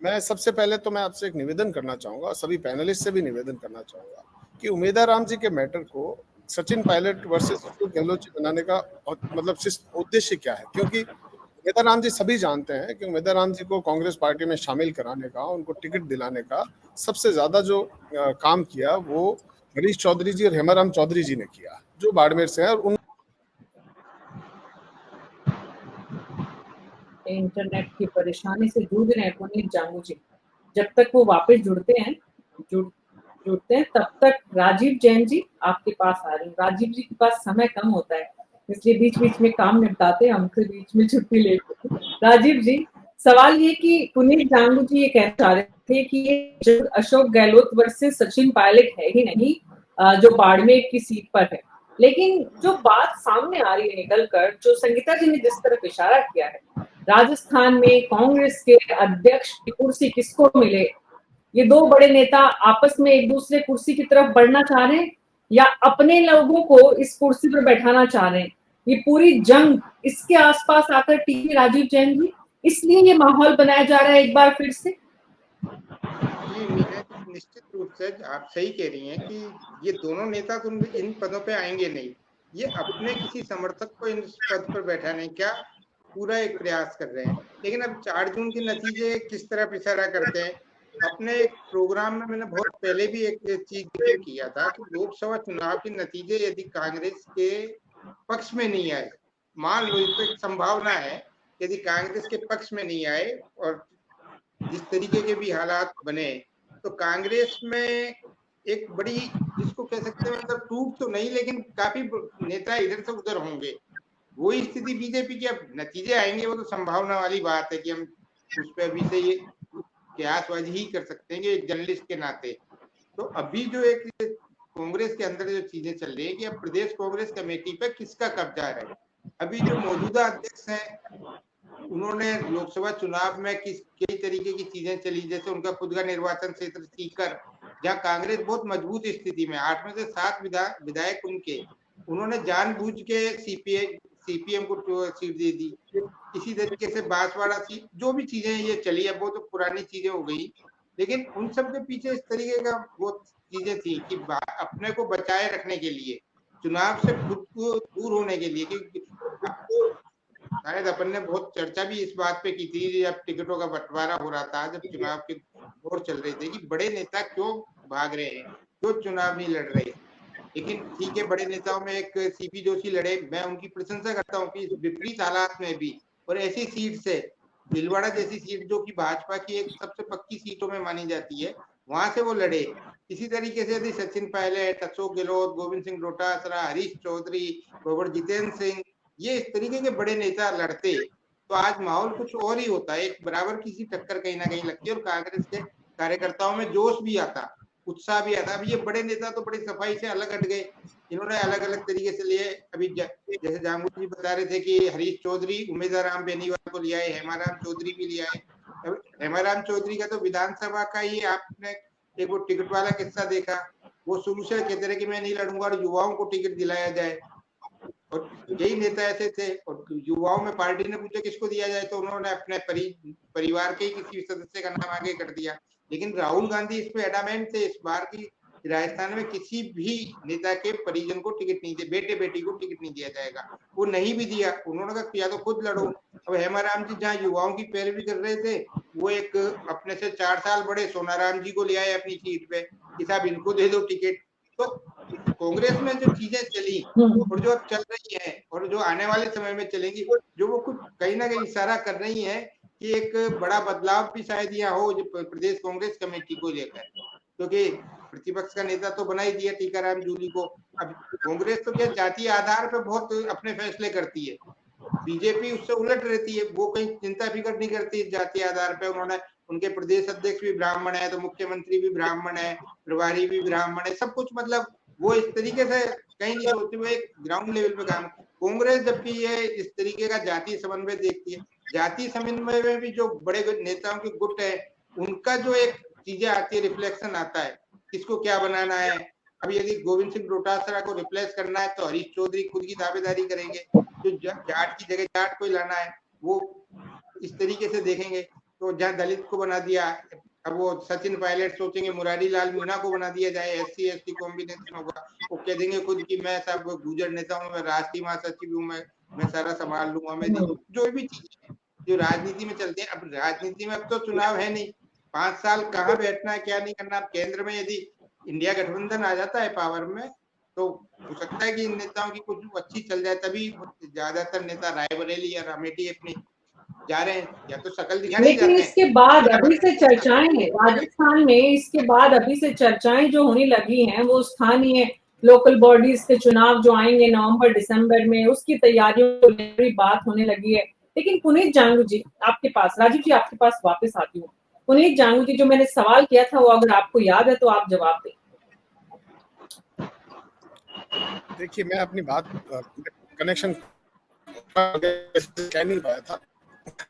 मैं सबसे पहले तो मैं आपसे एक निवेदन करना चाहूंगा, सभी पैनलिस्ट से भी निवेदन करना चाहूंगा कि उमेदा राम जी के मैटर को सचिन पायलट वर्सेस अशोक गहलोत जी बनाने का मतलब उद्देश्य क्या है, क्योंकि उमेदा राम जी सभी जानते हैं कि उमेदा राम जी को कांग्रेस पार्टी में शामिल कराने का, उनको टिकट दिलाने का सबसे ज्यादा जो काम किया वो हरीश चौधरी जी और हेमाराम चौधरी जी ने किया, जो बाड़मेर से है। और उन इंटरनेट की परेशानी से जूझ रहे हैं पुनीत जांगू जी। जब तक वो वापस जुड़ते हैं तब तक राजीव जैन जी आपके पास आ रहे हैं। राजीव जी के पास समय कम होता है, इसलिए बीच बीच में काम निपटाते हैं, हमसे बीच में छुट्टी लेते हैं। राजीव जी, सवाल ये कि पुनीत जांगू जी ये कहना चाह रहे थे कि ये जो अशोक गहलोत वर्सेस सचिन पायलट है ही नहीं, जो बाड़मेर की सीट पर है, लेकिन जो बात सामने आ रही है निकलकर, जो संगीता जी ने जिस तरफ इशारा किया है, राजस्थान में कांग्रेस के अध्यक्ष की कुर्सी किसको मिले, ये दो बड़े नेता आपस में एक दूसरे कुर्सी की तरफ बढ़ना चाह रहे हैं या अपने लोगों को इस कुर्सी पर बैठाना चाह रहे हैं। ये पूरी जंग इसके आसपास आकर टिकी राजीव जैन जी, इसलिए ये माहौल बनाया जा रहा है एक बार फिर से। जी मीना जी, निश्चित रूप से आप सही कह रही हैं कि ये दोनों नेता तो इन पदों पे आएंगे नहीं, ये अपने किसी समर्थक को इन पद पर बैठाने का पूरा एक प्रयास कर रहे हैं। लेकिन अब 4 जून के नतीजे किस तरफ इशारा करते हैं, अपने एक प्रोग्राम में मैंने बहुत पहले भी एक चीज जिक्र किया था कि लोकसभा चुनाव के नतीजे यदि कांग्रेस के पक्ष में नहीं आए, मान लो इस एक संभावना है, यदि कांग्रेस के पक्ष में नहीं आए और जिस तरीके के भी हालात बने, तो कांग्रेस में एक बड़ी, जिसको कह सकते हैं मतलब टूट तो नहीं लेकिन काफी नेता इधर से उधर होंगे। वही स्थिति बीजेपी की, अब नतीजे आएंगे वो तो संभावना वाली बात है कि हम उस पर अभी से ये कयासबाजी ही कर सकते हैं कि एक जर्नलिस्ट के नाते। तो अभी जो एक कांग्रेस के अंदर जो चीजें चल रही है कि अब प्रदेश कांग्रेस कमेटी पे किसका कब्जा है। अभी जो मौजूदा अध्यक्ष हैं उन्होंने लोकसभा चुनाव में कई तरीके की चीजें चली, जैसे उनका खुद का निर्वाचन क्षेत्र सीकर, जहाँ कांग्रेस बहुत मजबूत स्थिति में, 8 में से 7 विधायक उनके, उन्होंने जानबूझ के सीपीएम को सीट दे दी। इसी तरीके से बांसवाड़ा सीट, जो भी चीजें ये चली है वो तो पुरानी चीजें हो गई, लेकिन उन सब के पीछे इस तरीके का वो चीजें थी कि अपने को बचाए रखने के लिए, चुनाव से खुद को दूर होने के लिए, क्योंकि शायद अपन ने बहुत चर्चा भी इस बात पे की थी जब टिकटों का बंटवारा हो रहा था, जब चुनाव के दौर चल रहे थे, कि बड़े नेता क्यों भाग रहे हैं, क्यों चुनाव नहीं लड़ रहे। लेकिन ठीक है, बड़े नेताओं में एक सीपी जोशी लड़े, मैं उनकी प्रशंसा करता हूँ कि विपरीत हालात में भी, और ऐसी सीट से, भीलवाड़ा जैसी सीट जो कि भाजपा की एक सबसे पक्की सीटों में मानी जाती है, वहां से वो लड़े। इसी तरीके से यदि सचिन पायलट, अशोक गहलोत, गोविंद सिंह डोटासरा, हरीश चौधरी, बाबर जितेंद्र सिंह, ये इस तरीके के बड़े नेता लड़ते तो आज माहौल कुछ और ही होता है, एक बराबर की सी टक्कर कहीं ना कहीं लगती है और कांग्रेस के कार्यकर्ताओं में जोश भी आता, उत्साह भी आता। अब ये बड़े नेता तो बड़ी सफाई से अलग हट गए, इन्होंने अलग अलग तरीके से लिए। अभी जैसे जांगू जी बता रहे थे कि हरीश चौधरी उमेदा राम बेनीवाल को लिया है, हेमाराम चौधरी भी लिया है। हेमाराम चौधरी का तो विधानसभा का ही आपने एक वो टिकट वाला किस्सा देखा, वो शुरू से कहते रहे कि मैं नहीं लड़ूंगा और युवाओं को टिकट दिलाया जाए, और यही नेता ऐसे थे। और युवाओं में पार्टी ने पूछा किसको दिया जाए तो उन्होंने अपने परिवार के ही किसी सदस्य का नाम आगे कर दिया। लेकिन राहुल गांधी इस पे एडामेंट थे, इस बार की राजस्थान में किसी भी नेता के परिजन को टिकट नहीं दिया, बेटे बेटी को टिकट नहीं दिया जाएगा, वो नहीं भी दिया। उन्होंने कहा या तो खुद लड़ो। अब हेमाराम जी जहाँ युवाओं की पैरवी कर रहे थे, वो एक अपने से 4 साल बड़े सोनाराम जी को ले आए अपनी सीट पे कि साहब इनको दे दो टिकट। तो कांग्रेस में जो चीजें चली और जो अब चल रही है और जो आने वाले समय में चलेंगी, जो वो कुछ कहीं ना कहीं इशारा कर रही है कि एक बड़ा बदलाव भी शायद यहाँ हो जो प्रदेश कांग्रेस कमेटी को लेकर, क्योंकि प्रतिपक्ष का नेता तो बना ही दिया टीकाराम जूली को। अब कांग्रेस तो क्या जातीय आधार पर बहुत अपने फैसले करती है, बीजेपी उससे उलट रहती है, वो कहीं चिंता फिक्र नहीं करती जातीय आधार पर। उन्होंने, उनके प्रदेश अध्यक्ष भी ब्राह्मण है, तो मुख्यमंत्री भी ब्राह्मण है, प्रभारी भी ब्राह्मण है, सब कुछ मतलब वो इस तरीके से कहीं नहीं सोचते हुए एक ग्राउंड लेवल पे काम। कांग्रेस जबकि ये इस तरीके का जातीय समन्वय देखती है, जातीय समन्वय में भी जो बड़े नेताओं के गुट है उनका जो एक चीजें आती है, रिफ्लेक्शन आता है किसको क्या बनाना है। अब यदि गोविंद सिंह डोटासरा को रिप्लेस करना है तो हरीश चौधरी खुद की दावेदारी करेंगे, जो जाट की जगह जाट को लाना है वो इस तरीके से देखेंगे। तो जहाँ दलित को बना दिया, अब वो सचिन पायलट सोचेंगे मुरारी लाल मीणा को बना दिया जाए, SC ST कॉम्बिनेशन होगा, वो कह देंगे खुद कि मैं सब गुजर नेता हूँ, मैं राष्ट्रीय महासचिव हूँ, मैं सारा संभाल लूंगा, मैं जो भी चीजें जो राजनीति में चलते हैं। अब राजनीति में अब तो चुनाव है नहीं, 5 साल कहाँ बैठना है क्या नहीं करना। अब केंद्र में यदि इंडिया गठबंधन आ जाता है पावर में, तो हो सकता है कि इन नेताओं की कुछ अच्छी चल जाए, तभी ज्यादातर नेता रायबरेली या अमेठी अपनी जा रहे हैं, या तो शकल दिखाने लेकिन जाते हैं। इसके बाद अभी से चर्चाएं राजस्थान में, इसके बाद अभी से चर्चाएं जो होने लगी हैं वो स्थानीय लोकल बॉडीज के चुनाव जो आएंगे नवंबर दिसंबर में, उसकी तैयारियों को लेकर बात होने लगी है। लेकिन पुनीत जांगू जी आपके पास, राजीव जी आपके पास वापस आती हूँ। पुनीत जांगू जी, जो मैंने सवाल किया था वो अगर आपको याद है तो आप जवाब दें। देखिए, मैं अपनी बात कनेक्शन कह नहीं पाया था।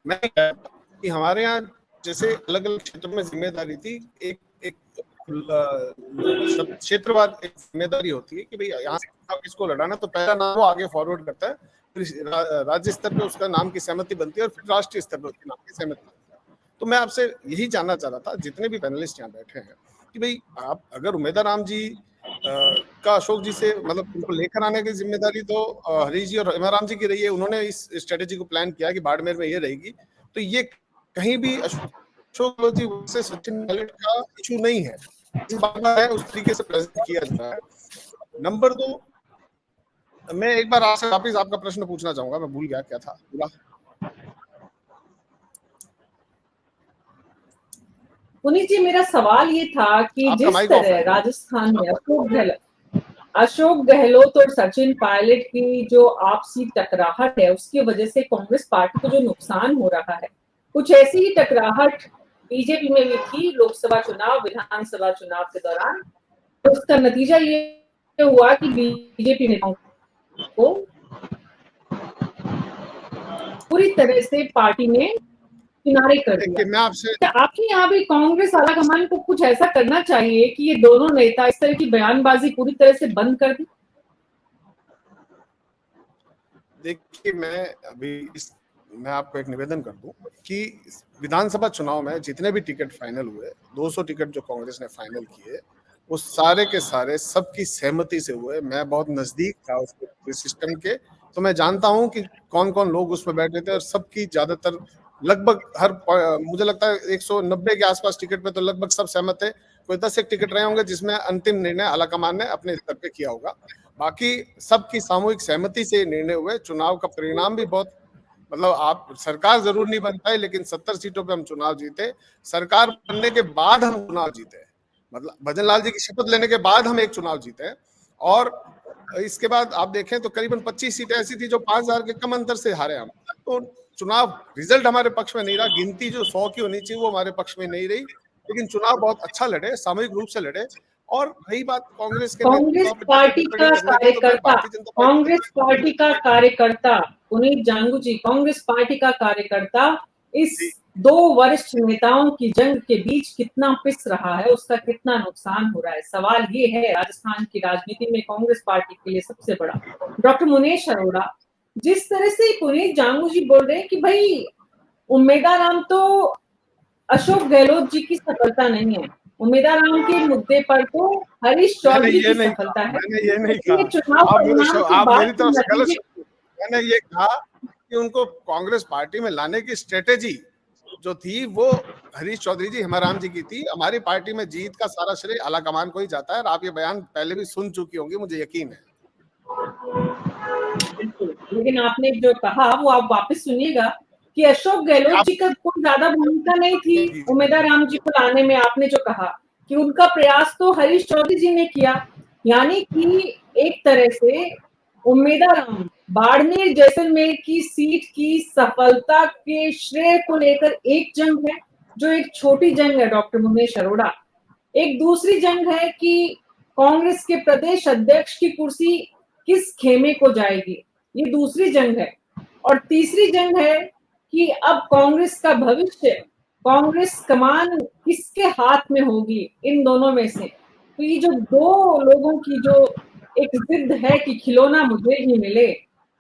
मैं कि हमारे यहाँ जैसे अलग अलग क्षेत्रों में जिम्मेदारी थी, एक क्षेत्रवाद एक जिम्मेदारी होती है कि भाई यहाँ किसको लड़ाना, तो पहला नाम वो आगे फॉरवर्ड करता है, फिर राज्य स्तर पे उसका नाम की सहमति बनती है और फिर राष्ट्रीय स्तर पे उसके नाम की सहमति बनती है। तो मैं आपसे यही जानना चाह रहा था, जितने भी पैनलिस्ट यहाँ बैठे हैं, कि भाई आप अगर उमेदवार राम जी का अशोक जी से मतलब उनको लेकर आने की जिम्मेदारी तो हरीश जी और इमरान जी की रही है, उन्होंने इस स्ट्रेटेजी को प्लान किया कि बाड़मेर में ये रहेगी, तो ये कहीं भी अशोक जी से सचिन पायलट का इशू नहीं है, इस बात में है उस तरीके से प्रेजेंट किया जा रहा है। नंबर 2, मैं एक बार आपसे वापिस आपका प्रश्न पूछना चाहूंगा, मैं भूल गया क्या था पूरा। पुनीत जी, मेरा सवाल ये था कि जिस तरह राजस्थान में अशोक गहलोत और सचिन पायलट की जो आपसी टकराहट है, उसकी वजह से कांग्रेस पार्टी को जो नुकसान हो रहा है, कुछ ऐसी ही टकराहट बीजेपी में भी थी लोकसभा चुनाव, विधानसभा चुनाव के दौरान। उसका नतीजा ये हुआ कि बीजेपी नेताओं को पूरी तरह से पार्टी ने किनारे कर दिया। मैं आपसे आपके यहाँ भी कांग्रेस आलाकमान को कुछ ऐसा करना चाहिए कि ये दोनों नेता इस तरह की बयानबाजी पूरी तरह से बंद कर दें? देखिए, मैं आपको एक निवेदन कर दूं कि विधानसभा चुनाव में जितने भी टिकट फाइनल हुए, 200 टिकट जो कांग्रेस ने फाइनल किए, वो सारे के सारे सबकी सहमति से हुए। मैं बहुत नजदीक था उसके सिस्टम के, तो मैं जानता हूं कि कौन कौन लोग उसमें बैठे थे, और सबकी ज्यादातर लगभग मुझे लगता है 190 के आसपास टिकट पे तो लगभग सब सहमत है। कोई 10 एक टिकट रहे होंगे जिसमें अंतिम निर्णय आलाकमान ने अपने स्तर पे किया होगा, बाकी सबकी सामूहिक सहमति से निर्णय हुए। चुनाव का परिणाम भी बहुत, मतलब आप सरकार जरूर नहीं बन पाए, लेकिन 70 सीटों पे हम चुनाव जीते। सरकार बनने के बाद हम चुनाव जीते, मतलब भजन लाल जी की शपथ लेने के बाद हम एक चुनाव जीते, और इसके बाद आप देखें तो करीबन 25 सीटें ऐसी थी जो 5000 के कम अंतर से हारे हम। तो चुनाव रिजल्ट हमारे पक्ष में नहीं रहा, गिनती जो 100 की होनी चाहिए वो हमारे पक्ष में नहीं रही, लेकिन चुनाव बहुत अच्छा लड़े, सामूहिक रूप से लड़े। और रही बात कांग्रेस पार्टी का कार्यकर्ता पुनीत जांगू जी, कांग्रेस पार्टी का कार्यकर्ता इस 2 वरिष्ठ नेताओं की जंग के बीच कितना पिस रहा है, उसका कितना नुकसान हो रहा है, सवाल ये है राजस्थान की राजनीति में कांग्रेस पार्टी के लिए सबसे बड़ा। डॉक्टर मुनेश अरोड़ा, जिस तरह से पुनीत जांगू जी बोल रहे हैं कि भाई उम्मेदवार राम तो अशोक गहलोत जी की सफलता नहीं है, उम्मेदवार राम के मुद्दे पर तो हरीश चौधरी की सफलता है। मैंने ये नहीं कहा, मैंने ये कहा कि उनको कांग्रेस पार्टी में लाने की स्ट्रेटेजी जो थी वो हरीश चौधरी जी, हेमाराम जी की थी। हमारी पार्टी में जीत का सारा श्रेय आलाकमान को ही जाता है, और आप ये बयान पहले भी सुन चुकी होंगी, मुझे यकीन है। लेकिन आपने जो कहा वो आप वापस सुनिएगा कि अशोक गहलोत जी का कोई ज्यादा भूमिका नहीं थी उम्मीदवार राम जी को लाने में। आपने जो कहा कि उनका प्रयास तो हरीश चौधरी जी ने किया, यानी कि एक तरह से उम्मीदवार राम बाड़मेर जैसलमेर की सीट की सफलता के श्रेय को लेकर एक जंग है जो एक छोटी जंग है डॉक्टर मुनेश अरोड़ा, एक दूसरी जंग है कि कांग्रेस के प्रदेश अध्यक्ष की कुर्सी किस खेमे को जाएगी, ये दूसरी जंग है। और तीसरी जंग है कि अब कांग्रेस का भविष्य, कांग्रेस कमान किसके हाथ में होगी इन दोनों में से। तो ये जो 2 लोगों की जो एक जिद है कि खिलौना मुझे ही मिले,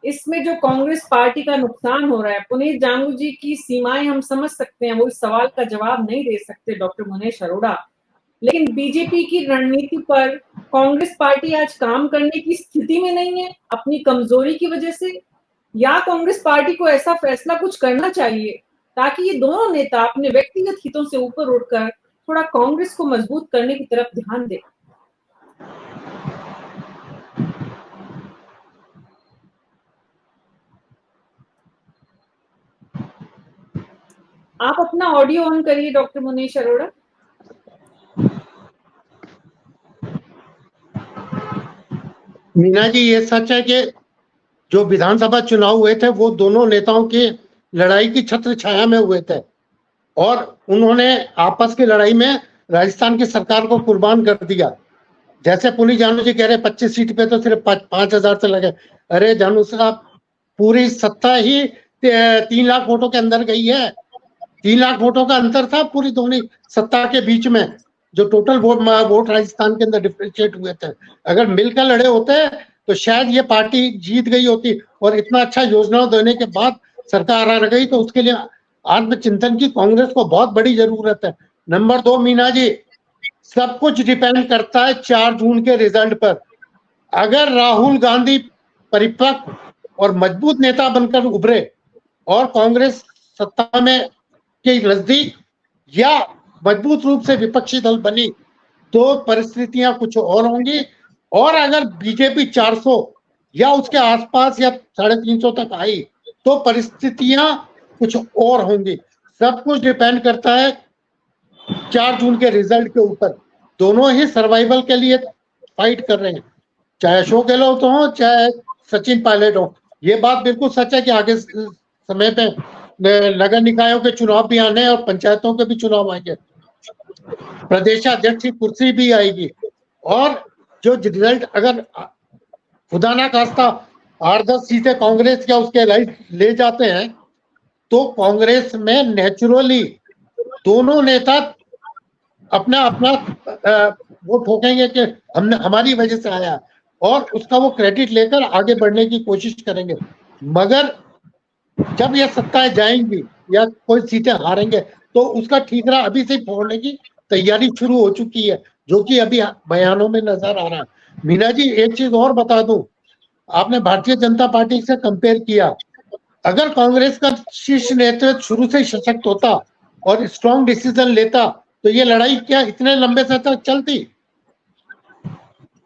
इसमें जो कांग्रेस पार्टी का नुकसान हो रहा है, पुनीत जांगू जी की सीमाएं हम समझ सकते हैं, वो इस सवाल का जवाब नहीं दे सकते डॉक्टर मुनेश अरोड़ा, लेकिन बीजेपी की रणनीति पर कांग्रेस पार्टी आज काम करने की स्थिति में नहीं है अपनी कमजोरी की वजह से, या कांग्रेस पार्टी को ऐसा फैसला कुछ करना चाहिए ताकि ये दोनों नेता अपने व्यक्तिगत हितों से ऊपर उठकर थोड़ा कांग्रेस को मजबूत करने की तरफ ध्यान दें। आप अपना ऑडियो ऑन करिए डॉक्टर मुनीश अरोड़ा। मीना जी, ये सच है कि जो विधानसभा चुनाव हुए थे वो दोनों नेताओं की लड़ाई की छत्र छाया में हुए थे और उन्होंने आपस की लड़ाई में राजस्थान की सरकार को कुर्बान कर दिया। जैसे पुनीत जानू जी कह रहे 25 सीट पे तो सिर्फ 5,000 से लगे। अरे जानू साहब, पूरी सत्ता ही 3 लाख वोटों के अंदर गई है। 3 लाख वोटों का अंतर था पूरी दोनों सत्ता के बीच में, जो टोटल वोट राजस्थान के अंदर डिफरेंशिएट हुए थे। अगर मिलकर लड़े होते तो शायद ये पार्टी जीत गई होती और इतना अच्छा योजना देने के बाद सरकार आ गई, तो उसके लिए आत्मचिंतन की कांग्रेस को बहुत बड़ी जरूरत है। नंबर 2, मीना जी, सब कुछ डिपेंड करता है 4 जून के रिजल्ट पर। अगर राहुल गांधी परिपक्व और मजबूत नेता बनकर उभरे और कांग्रेस सत्ता में के नजदीक या मजबूत रूप से विपक्षी दल बनी तो परिस्थितियां कुछ और होंगी, और अगर बीजेपी 400 या उसके आसपास या 350 तक आई तो परिस्थितियां कुछ और होंगी। सब कुछ डिपेंड करता है 4 जून के रिजल्ट के ऊपर। दोनों ही सर्वाइवल के लिए फाइट कर रहे हैं, चाहे अशोक गहलोत हो चाहे सचिन पायलट हो। ये बात बिल्कुल सच है कि आगे समय पे नगर निकायों के चुनाव भी आने और पंचायतों के भी चुनाव आएंगे, प्रदेशाध्यक्ष की कुर्सी भी आएगी, और जो रिजल्ट अगर खुदा ना खास्ता 8-10 सीटें कांग्रेस या उसके ले जाते हैं तो कांग्रेस में नेचुरली दोनों नेता अपना अपना वो ठोकेंगे कि हमने हमारी वजह से आया, और उसका वो क्रेडिट लेकर आगे बढ़ने की कोशिश करेंगे। मगर जब ये सत्ताएं जाएंगी या कोई सीटें हारेंगे तो उसका ठीकरा अभी से फोड़ने की तैयारी शुरू हो चुकी है, जो कि अभी बयानों में नजर आ रहा है। मीना जी, एक चीज और बता दूं, आपने भारतीय जनता पार्टी से कंपेयर किया। अगर कांग्रेस का शीर्ष नेतृत्व शुरू से सशक्त होता और स्ट्रॉन्ग डिसीजन लेता तो ये लड़ाई क्या इतने लंबे समय तक चलती?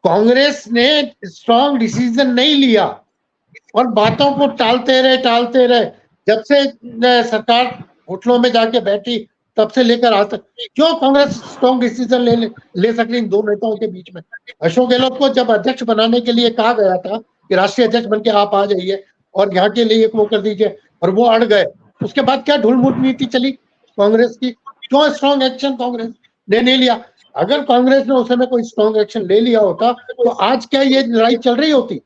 कांग्रेस ने स्ट्रॉन्ग डिसीजन नहीं लिया और बातों को टालते रहे। जब से सरकार होटलों में जाके बैठी तब से लेकर आज तक क्यों कांग्रेस स्ट्रॉन्ग डिसीजन ले सके इन दो नेताओं के बीच में? अशोक गहलोत को जब अध्यक्ष बनाने के लिए कहा गया था कि राष्ट्रीय अध्यक्ष बनके आप आ जाइए और यहाँ के लिए एक वो कर दीजिए, और वो अड़ गए। उसके बाद क्या ढुलमुल नीति चली कांग्रेस की? क्यों स्ट्रॉन्ग एक्शन कांग्रेस ने नहीं लिया? अगर कांग्रेस ने उस समय कोई स्ट्रॉन्ग एक्शन ले लिया होता तो आज क्या ये लड़ाई चल रही होती?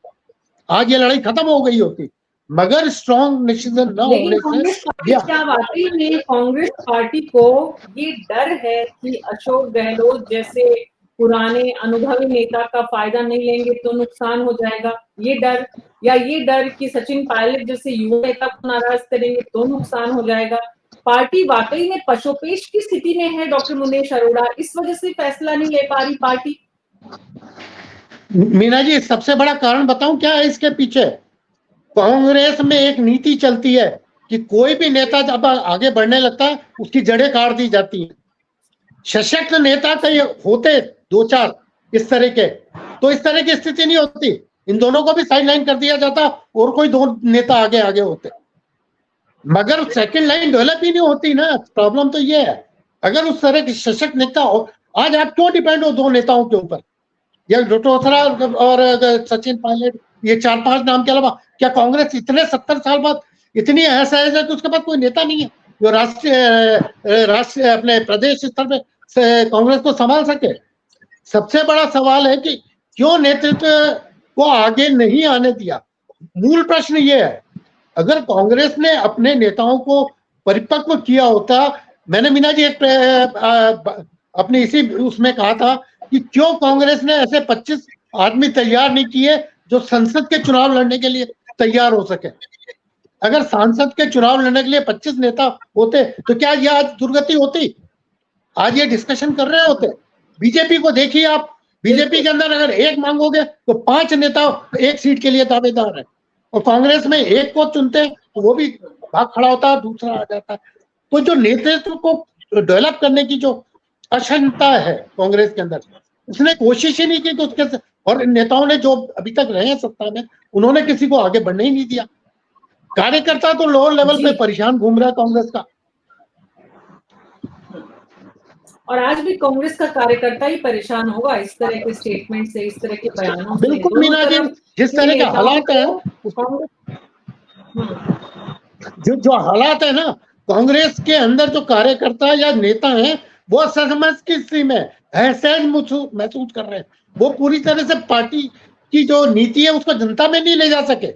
आज ये लड़ाई खत्म हो गई होती। मगर स्ट्रॉन्ग डिसीजन न होने से क्या वाकई में कांग्रेस पार्टी को ये डर है कि अशोक गहलोत जैसे पुराने अनुभवी नेता का फायदा नहीं लेंगे तो नुकसान हो जाएगा, ये डर, या ये डर कि सचिन पायलट जैसे युवा नेता को नाराज करेंगे तो नुकसान हो जाएगा? पार्टी वाकई में पशोपेश की स्थिति में है डॉक्टर मुनेश अरोड़ा, इस वजह से फैसला नहीं ले पा रही पार्टी? मीना जी, सबसे बड़ा कारण बताऊं क्या है इसके पीछे? कांग्रेस में एक नीति चलती है कि कोई भी नेता जब आगे बढ़ने लगता है उसकी जड़ें काट दी जाती हैं। सशक्त नेता कई होते 2-4 इस तरह के, तो इस तरह की स्थिति नहीं होती। इन दोनों को भी साइडलाइन कर दिया जाता और कोई 2 नेता आगे होते, मगर सेकंड लाइन डेवलप ही नहीं होती ना। प्रॉब्लम तो ये है, अगर उस तरह की सशक्त नेता हो, आज आप क्यों डिपेंड हो 2 नेताओं के ऊपर? या डोटासरा और सचिन पायलट, ये 4-5 नाम के अलावा क्या कांग्रेस इतने 70 साल बाद इतनी असहज है कि उसके बाद कोई नेता नहीं है जो राष्ट्रीय अपने प्रदेश स्तर पे कांग्रेस को संभाल सके? सबसे बड़ा सवाल है कि क्यों नेतृत्व को आगे नहीं आने दिया। मूल प्रश्न ये है, अगर कांग्रेस ने अपने नेताओं को परिपक्व किया होता, मैंने मीना जी अपने इसी उसमें कहा था कि क्यों कांग्रेस ने ऐसे 25 आदमी तैयार नहीं किए जो संसद के चुनाव लड़ने के लिए तैयार हो सके। अगर सांसद के चुनाव लड़ने के लिए 25 नेता होते तो क्या ये आज दुर्गति होती? आज ये डिस्कशन कर रहे होते? बीजेपी को देखिए आप, बीजेपी के अंदर अगर एक मांगोगे तो 5 नेता एक सीट के लिए दावेदार है, और कांग्रेस में एक को चुनते हैं तो वो भी भाग खड़ा होता है, दूसरा आ जाता है। तो जो नेतृत्व को डेवलप करने की जो अक्षमता है कांग्रेस के अंदर, उसने कोशिश ही नहीं की कि उसके, और नेताओं ने जो अभी तक रहे हैं सत्ता में, उन्होंने किसी को आगे बढ़ने ही नहीं दिया। कार्यकर्ता तो लोअर लेवल पे परेशान घूम रहा है कांग्रेस का। और आज भी कांग्रेस का कार्यकर्ता ही परेशान होगा इस तरह के स्टेटमेंट से, इस तरह के बयानों से। बिल्कुल मीना जी, जिस तरह के हालात है, जो हालात है ना, कांग्रेस के अंदर जो कार्यकर्ता या नेता हैं वो असमंजस की स्थिति में असहज महसूस कर रहे हैं। वो पूरी तरह से पार्टी की जो नीति है उसको जनता में नहीं ले जा सके।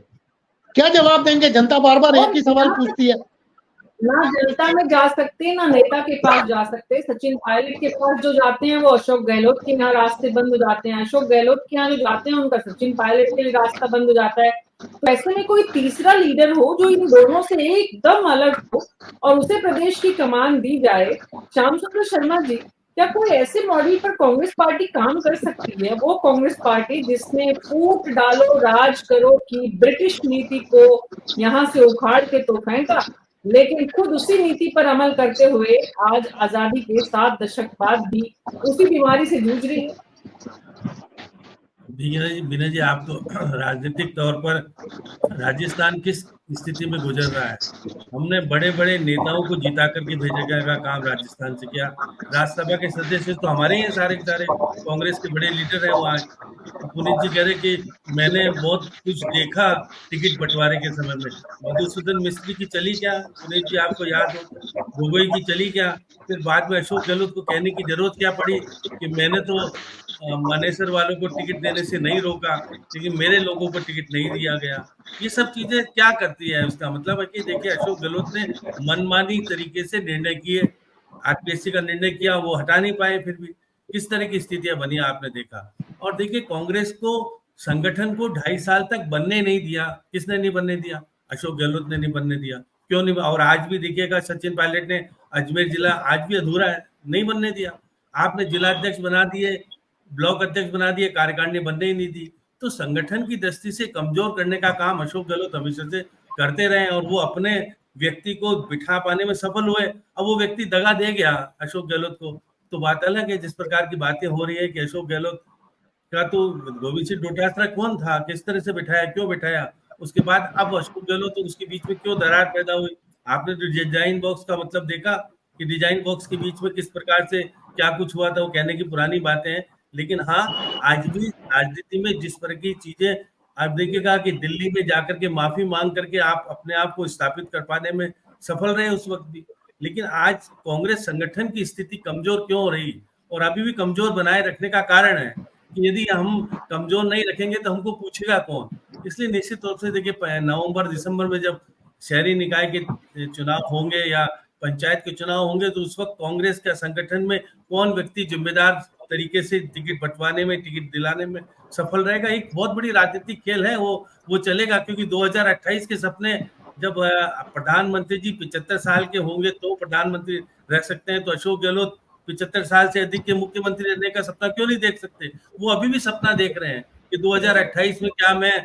क्या जवाब देंगे? जनता बार बार एक ही सवाल पूछती है। ना जनता में जा सकते, ना नेता के पास जा सकते। सचिन पायलट के पास जो जाते हैं वो अशोक गहलोत के यहाँ रास्ते बंद हो जाते हैं, अशोक गहलोत के यहाँ जो जाते हैं उनका सचिन पायलट के लिए रास्ता बंद हो जाता है। तो ऐसे में कोई तीसरा लीडर हो जो इन दोनों से एकदम अलग हो और उसे प्रदेश की कमान दी जाए। श्याम सुंदर शर्मा जी, क्या कोई ऐसे मॉडल पर कांग्रेस पार्टी काम कर सकती है? वो कांग्रेस पार्टी जिसने फूट डालो राज करो की ब्रिटिश नीति को यहाँ से उखाड़ के तो फेंका, लेकिन खुद उसी नीति पर अमल करते हुए आज आजादी के 7 दशक बाद भी उसी बीमारी से जूझ रही है। बीना जी, आप तो राजनीतिक तौर पर राजस्थान किस स्थिति में गुजर रहा है। हमने बड़े बड़े नेताओं को जिता करके भेजने का काम राजस्थान से किया। राज्यसभा के सदस्य तो हमारे ही हैं, सारे सारे कांग्रेस के बड़े लीडर हैं वो आज। पुनीत जी कह रहे कि मैंने बहुत कुछ देखा टिकट बंटवारे के समय में। मधुसूदन मिस्त्री की चली क्या, पुनीत जी आपको याद हो? गोगोई की चली क्या? फिर बाद में अशोक गहलोत को कहने की जरूरत क्या पड़ी कि मैंने तो मानेसर वालों को टिकट देने से नहीं रोका, लेकिन मेरे लोगों को टिकट नहीं दिया गया। ये सब चीजें क्या करती है? उसका मतलब है कि देखिए, अशोक गहलोत ने मनमानी तरीके से निर्णय किए, आरपीएससी का निर्णय किया, वो हटा नहीं पाए। फिर भी किस तरह की स्थितियां बनी आपने देखा। और देखिए, कांग्रेस को संगठन को 2.5 साल तक बनने नहीं दिया। किसने नहीं बनने दिया? अशोक गहलोत ने नहीं बनने दिया। क्यों नहीं? और आज भी देखिएगा, सचिन पायलट ने अजमेर जिला आज भी अधूरा है, नहीं बनने दिया। आपने जिला अध्यक्ष बना दिए, ब्लॉक अध्यक्ष बना दिए, कार्यकारिणी बनने ही नहीं दी। तो संगठन की दृष्टि से कमजोर करने का काम अशोक गहलोत हमेशा से करते रहे, और वो अपने व्यक्ति को बिठा पाने में सफल हुए। अब वो व्यक्ति दगा दे गया अशोक गहलोत को, तो बात अलग है। जिस प्रकार की बातें हो रही है कि अशोक गहलोत का तो गोविंद सिंह डोटासरा कौन था, किस तरह से बिठाया, क्यों बिठाया, उसके बाद अब अशोक गहलोत तो उसके बीच में क्यों दरार पैदा हुई। आपने जो डिजाइन बॉक्स का मतलब देखा कि डिजाइन बॉक्स के बीच में किस प्रकार से क्या कुछ हुआ था, वो कहने की पुरानी बातें हैं। लेकिन हाँ, आज भी राजनीति में जिस तरह की चीजें आप देखिएगा कि दिल्ली में जाकर के माफी मांग करके आप अपने आप को स्थापित कर पाने में सफल रहे उस वक्त भी। लेकिन आज कांग्रेस संगठन की स्थिति कमजोर क्यों हो रही, और अभी भी कमजोर बनाए रखने का कारण है कि यदि हम कमजोर नहीं रखेंगे तो हमको पूछेगा कौन। इसलिए निश्चित रूप से देखिए, नवंबर दिसंबर में जब शहरी निकाय के चुनाव होंगे या पंचायत के चुनाव होंगे, तो उस वक्त कांग्रेस के संगठन में कौन व्यक्ति जिम्मेदार तरीके से टिकट बंटवाने में, टिकट दिलाने में सफल रहेगा। एक बहुत बड़ी राजनीतिक खेल है, वो चलेगा। क्योंकि 2028 के सपने जब प्रधानमंत्री जी 75 साल के होंगे तो प्रधानमंत्री रह सकते हैं, तो अशोक गहलोत 75 साल से अधिक के मुख्यमंत्री रहने का सपना क्यों नहीं देख सकते? वो अभी भी सपना देख रहे हैं कि 2028 में क्या मैं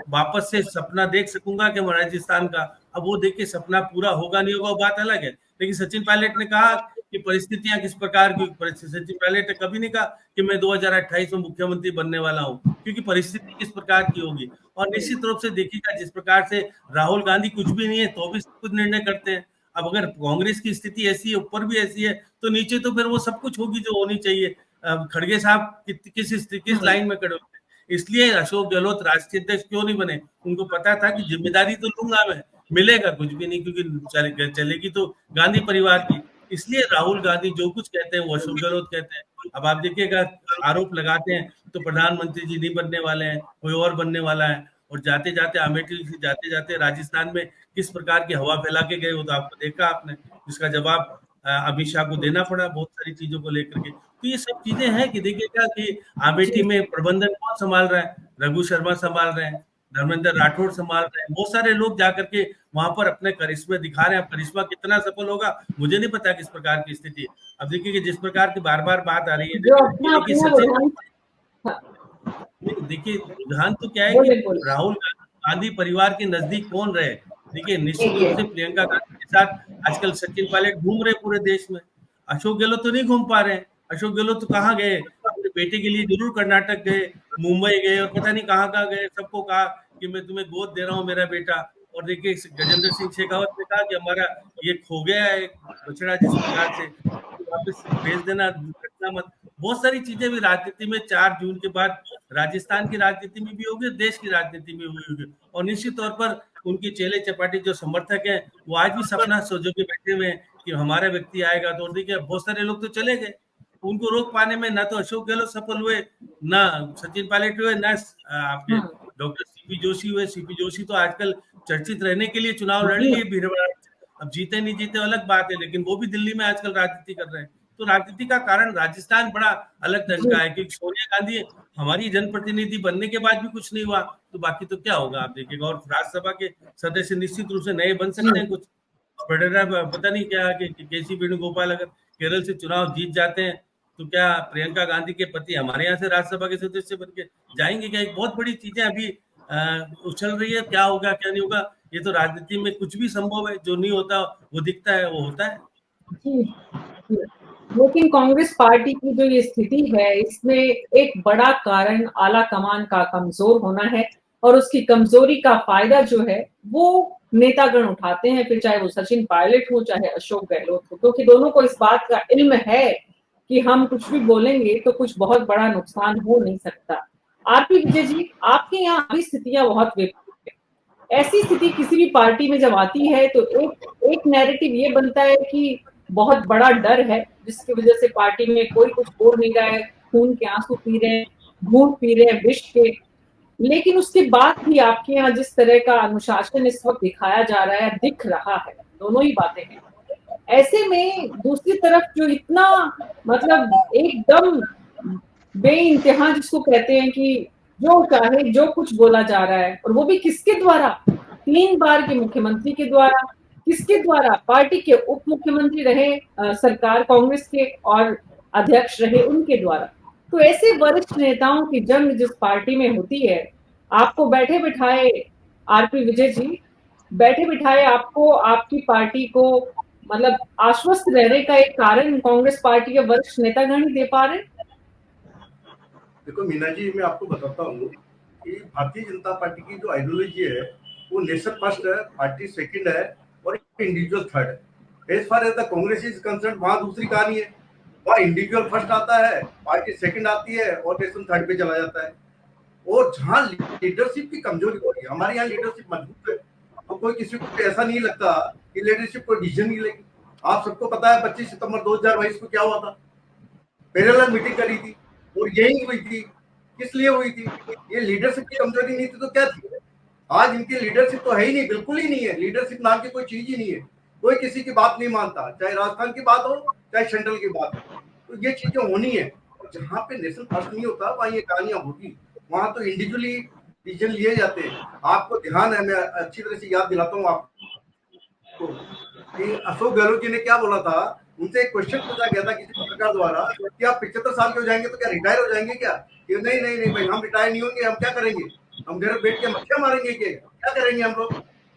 वापस से सपना देख सकूंगा कि राजस्थान का। अब वो देखिए, सपना पूरा होगा नहीं होगा बात अलग है। लेकिन सचिन पायलट ने कहा कि परिस्थितियां किस प्रकार की, सचिन पायलट ने कभी नहीं कहा कि मैं 2028 में मुख्यमंत्री बनने वाला हूं, क्योंकि परिस्थिति किस प्रकार की होगी। और निश्चित रूप से देखिएगा, जिस प्रकार से राहुल गांधी कुछ भी नहीं है तो भी सब कुछ निर्णय करते हैं। अब अगर कांग्रेस की स्थिति ऐसी है, ऊपर भी ऐसी है, तो नीचे तो फिर वो सब कुछ होगी जो होनी चाहिए। खड़गे साहब किस लाइन में खड़े होते हैं। इसलिए अशोक गहलोत राष्ट्रीय अध्यक्ष क्यों नहीं बने? उनको पता था कि जिम्मेदारी तो लूंगा मैं, मिलेगा कुछ भी नहीं, क्योंकि चलेगी तो गांधी परिवार की। इसलिए राहुल गांधी जो कुछ कहते हैं वो अशोक गहलोत कहते हैं। अब आप देखिएगा, आरोप लगाते हैं तो प्रधानमंत्री जी नहीं बनने वाले हैं, कोई और बनने वाला है। और जाते जाते अमेठी से जाते जाते राजस्थान में किस प्रकार की हवा फैला के गए, वो तो आपको देखा आपने, जिसका जवाब अमित शाह को देना पड़ा बहुत सारी चीजों को लेकर के। तो ये सब चीजें हैं कि देखिएगा कि अमेठी में प्रबंधन कौन संभाल रहा है? रघु शर्मा संभाल रहे हैं। धर्मेंद्र राठौड़ संभाल रहे हैं, बहुत सारे लोग जाकर के वहां पर अपने करिश्मे दिखा रहे हैं। अब करिश्मा कितना सफल होगा मुझे नहीं पता किस प्रकार की स्थिति है। अब देखिए कि जिस प्रकार की बार बार बात आ रही है जो अपना कि अपना सचिन, रुझान, हाँ, देखिए रुझान तो क्या है कि बोले बोले। राहुल गांधी परिवार के नजदीक कौन रहे। देखिए निश्चित रूप से प्रियंका गांधी के साथ आजकल सचिन पायलट घूम रहे पूरे देश में। अशोक गहलोत तो नहीं घूम पा रहे हैं। अशोक गहलोत तो कहाँ गए, अपने बेटे के लिए जरूर कर्नाटक गए, मुंबई गए और पता नहीं कहाँ कहाँ गए। सबको कहा कि मैं तुम्हें गोद दे रहा हूँ मेरा बेटा। और देखिए गजेंद्र सिंह शेखावत ने कहा कि हमारा ये खो गया है बछड़ा जिस प्रकार से, वापस भेज देना, रखना मत। बहुत सारी चीजें भी राजनीति में 4 जून के बाद राजस्थान की राजनीति में भी होगी, देश की राजनीति में हुई होगी। और निश्चित तौर पर उनके चेले चपाटी जो समर्थक हैं वो आज भी सपना सोचो के बैठे हुए हैं कि हमारा व्यक्ति आएगा। तो देखिए बहुत सारे लोग तो चले गए, उनको रोक पाने में ना तो अशोक गहलोत सफल हुए, ना सचिन पायलट हुए, ना आपके डॉक्टर सीपी जोशी हुए। सीपी जोशी तो आजकल चर्चित रहने के लिए चुनाव लड़ लिए भीड़भाड़। अब जीते नहीं जीते अलग बात है, लेकिन वो भी दिल्ली में आजकल राजनीति कर रहे हैं। तो राजनीति का कारण राजस्थान बड़ा अलग ढंग का है, क्योंकि सोनिया गांधी हमारी जनप्रतिनिधि बनने के बाद भी कुछ नहीं हुआ, तो बाकी तो क्या होगा आप देखिएगा। और राज्यसभा के सदस्य निश्चित रूप से नए बन सकते हैं कुछ, फेडरल पता नहीं क्या कि केसी वेणुगोपाल अगर केरल से चुनाव जीत जाते हैं तो क्या प्रियंका गांधी के पति हमारे यहाँ से राज्यसभा के सदस्य बन के जाएंगे क्या। एक बहुत बड़ी चीजें अभी उछल रही है, क्या होगा क्या नहीं होगा। ये तो राजनीति में कुछ भी संभव है, जो नहीं होता वो दिखता है वो होता है। जी, लेकिन कांग्रेस पार्टी की जो ये स्थिति है इसमें एक बड़ा कारण आला कमान का कमजोर होना है, और उसकी कमजोरी का फायदा जो है वो नेतागण उठाते हैं, फिर चाहे वो सचिन पायलट हो चाहे अशोक गहलोत हो, क्योंकि दोनों को इस बात का इल्म है कि हम कुछ भी बोलेंगे तो कुछ बहुत बड़ा नुकसान हो नहीं सकता। आरपी विजय जी, आपके यहाँ अभी स्थितियां बहुत विपरीत है। ऐसी स्थिति किसी भी पार्टी में जब आती है तो एक नैरेटिव ये बनता है कि बहुत बड़ा डर है जिसकी वजह से पार्टी में कोई कुछ बोल नहीं रहा है, खून के आंसू पी रहे हैं, घूंट पी रहे हैं विष के। लेकिन उसके बाद भी आपके यहाँ जिस तरह का अनुशासन इस वक्त दिखाया जा रहा है, दिख रहा है, दोनों ही बातें हैं। ऐसे में दूसरी तरफ जो इतना मतलब एकदम बेइंतहा जिसको कहते हैं कि जो चाहे जो कुछ बोला जा रहा है, और वो भी किसके द्वारा, 3 बार के मुख्यमंत्री के द्वारा, किसके द्वारा, पार्टी के उप मुख्यमंत्री रहे सरकार कांग्रेस के और अध्यक्ष रहे उनके द्वारा। तो ऐसे वरिष्ठ नेताओं की जंग जिस पार्टी में होती है, आपको बैठे बिठाए आरपी विजय जी, बैठे बिठाए आपको आपकी पार्टी को मतलब आश्वस्त रहने का एक कारण कांग्रेस पार्टी के वरिष्ठ नेतागण ही दे पा रहे। देखो मीना जी, मैं आपको बताता हूँ कि भारतीय जनता पार्टी की जो आइडियोलॉजी है वो नेशन फर्स्ट है, पार्टी सेकंड है और इंडिविजुअल थर्ड है। As far as the Congress is concern वहां दूसरी कहानी है। वहां इंडिविजुअल फर्स्ट आता है, पार्टी सेकंड आती है और नेशन थर्ड पे चला जाता है। और जहां लीडरशिप की कमजोरी हो रही है, हमारे यहाँ लीडरशिप मजबूत है, तो कोई किसी को ऐसा नहीं लगता कि लीडरशिप कोई डिसीजन नहीं लेगी। आप सबको पता है 25 सितंबर 2022 को क्या हुआ था, पैरेलल मीटिंग करी थी और यही हुई थी। किस लिए हुई थी? ये लीडरशिप की कमजोरी नहीं थी तो क्या थी? आज इनकी लीडरशिप तो है ही नहीं, बिल्कुल ही नहीं है। लीडरशिप नाम की कोई चीज ही नहीं है। कोई किसी की बात नहीं मानता, चाहे राजस्थान की बात हो चाहे सेंट्रल की बात हो। तो ये चीजें होनी है। जहाँ पे नेशन फर्स्ट नहीं होता वहां ये कहानियां होती, वहां तो इंडिविजुअली डिसीजन लिए जाते हैं। आपको ध्यान है, मैं अच्छी तरह से याद दिलाता हूँ आपको कि अशोक गहलोत जी ने क्या बोला था। उनसे एक क्वेश्चन पूछा गया था किसी पत्रकार द्वारा कि आप 75 साल के हो जाएंगे तो क्या रिटायर हो जाएंगे क्या? कि नहीं नहीं नहीं भाई, हम रिटायर नहीं होंगे, हम क्या करेंगे, हम घर बैठ के मक्खियां मारेंगे, क्या करेंगे हम लोग।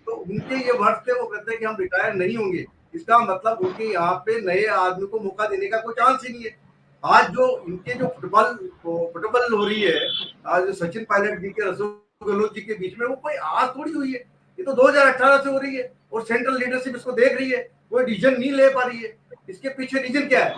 तो उनके ये वर्ड थे, वो कहते हैं कि हम रिटायर नहीं होंगे। इसका मतलब उनके यहाँ पे नए आदमी को मौका देने का कोई चांस ही नहीं है। आज जो इनके जो फुटबॉल हो रही है, आज सचिन पायलट जी के अशोक गहलोत जी के बीच में, वो कोई आज थोड़ी हुई है, ये तो 2018 से हो रही है और सेंट्रल लीडरशिप इसको देख रही है, कोई डिसीजन नहीं ले पा रही है। इसके पीछे रीजन क्या है?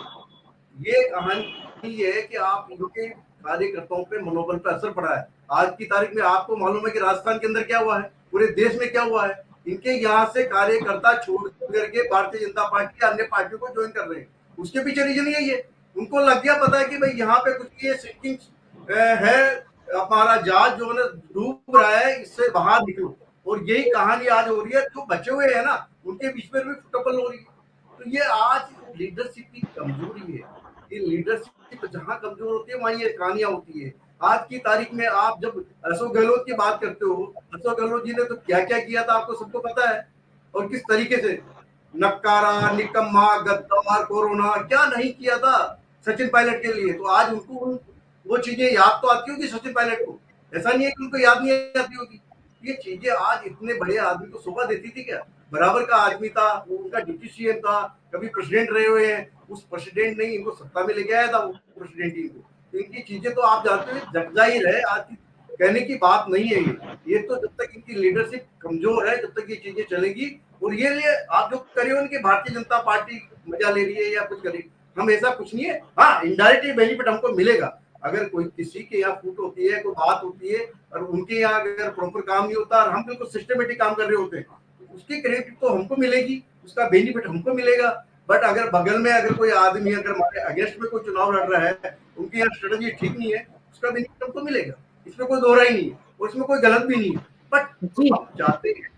ये कहानी है कि आप इनके कार्यकर्ताओं पे मनोबल पे असर पड़ा है। आज की तारीख में आपको मालूम है कि राजस्थान के अंदर क्या हुआ है, पूरे देश में क्या हुआ है। इनके यहाँ से कार्यकर्ता छोड़ करके भारतीय जनता पार्टी अन्य पार्टियों को ज्वाइन कर रहे हैं। उसके पीछे रीजन यही है, उनको लग गया पता है कि भाई यहाँ पे कुछ ये सिंकिंग है, हमारा जहाज जो है डूब रहा है, इससे बाहर निकलो। और यही कहानी आज हो रही है, जो बचे हुए है ना उनके बीच में भी फुटबॉल हो रही है। तो ये आज लीडरशिप की कमजोरी है। ये लीडरशिप जहां कमजोर होती है वहां ये कहानियां होती है। आज की तारीख में आप जब अशोक गहलोत की बात करते हो, अशोक गहलोत जी ने तो क्या क्या किया था आपको सबको पता है, और किस तरीके से नक्कारा, निकम्मा, गद्दार, कोरोना, क्या नहीं किया था सचिन पायलट के लिए। तो आज उनको वो चीजें याद तो आती होगी सचिन पायलट को, ऐसा नहीं है कि उनको याद नहीं आती होगी। ये चीजें आज इतने बड़े आदमी को शोभा देती थी क्या? बराबर का आदमी था वो, उनका डिप्टी सीएम था, कभी प्रेसिडेंट रहे हुए हैं, उस प्रेसिडेंट ने इनको सत्ता में लेके आया था, वो प्रेसिडेंट इनको। तो इनकी चीजें तो आप जानते हो जग जाहिर है, आज की कहने की बात नहीं है ये तो जब तक इनकी लीडरशिप कमजोर है, जब तक ये चीजें चलेंगी। और ये लिए आप जो करिए उनकी भारतीय जनता पार्टी मजा ले रही है या कुछ करेगी, हम ऐसा कुछ नहीं है। हाँ, इनडायरेक्टली बेनिफिट हमको मिलेगा, अगर कोई किसी के यहाँ फूट होती है, कोई बात होती है और उनके यहाँ अगर प्रॉपर काम नहीं होता और हम बिल्कुल सिस्टमेटिक काम कर रहे होते हैं, तो उसकी क्रेडिट तो हमको मिलेगी, उसका बेनिफिट हमको मिलेगा। बट अगर बगल में अगर कोई आदमी अगर हमारे अगेंस्ट में कोई चुनाव लड़ रहा है, उनकी यहाँ स्ट्रेटेजी ठीक नहीं है, उसका बेनिफिट हमको मिलेगा, इसमें कोई दो राय नहीं है और इसमें कोई गलत भी नहीं है। बट हम चाहते हैं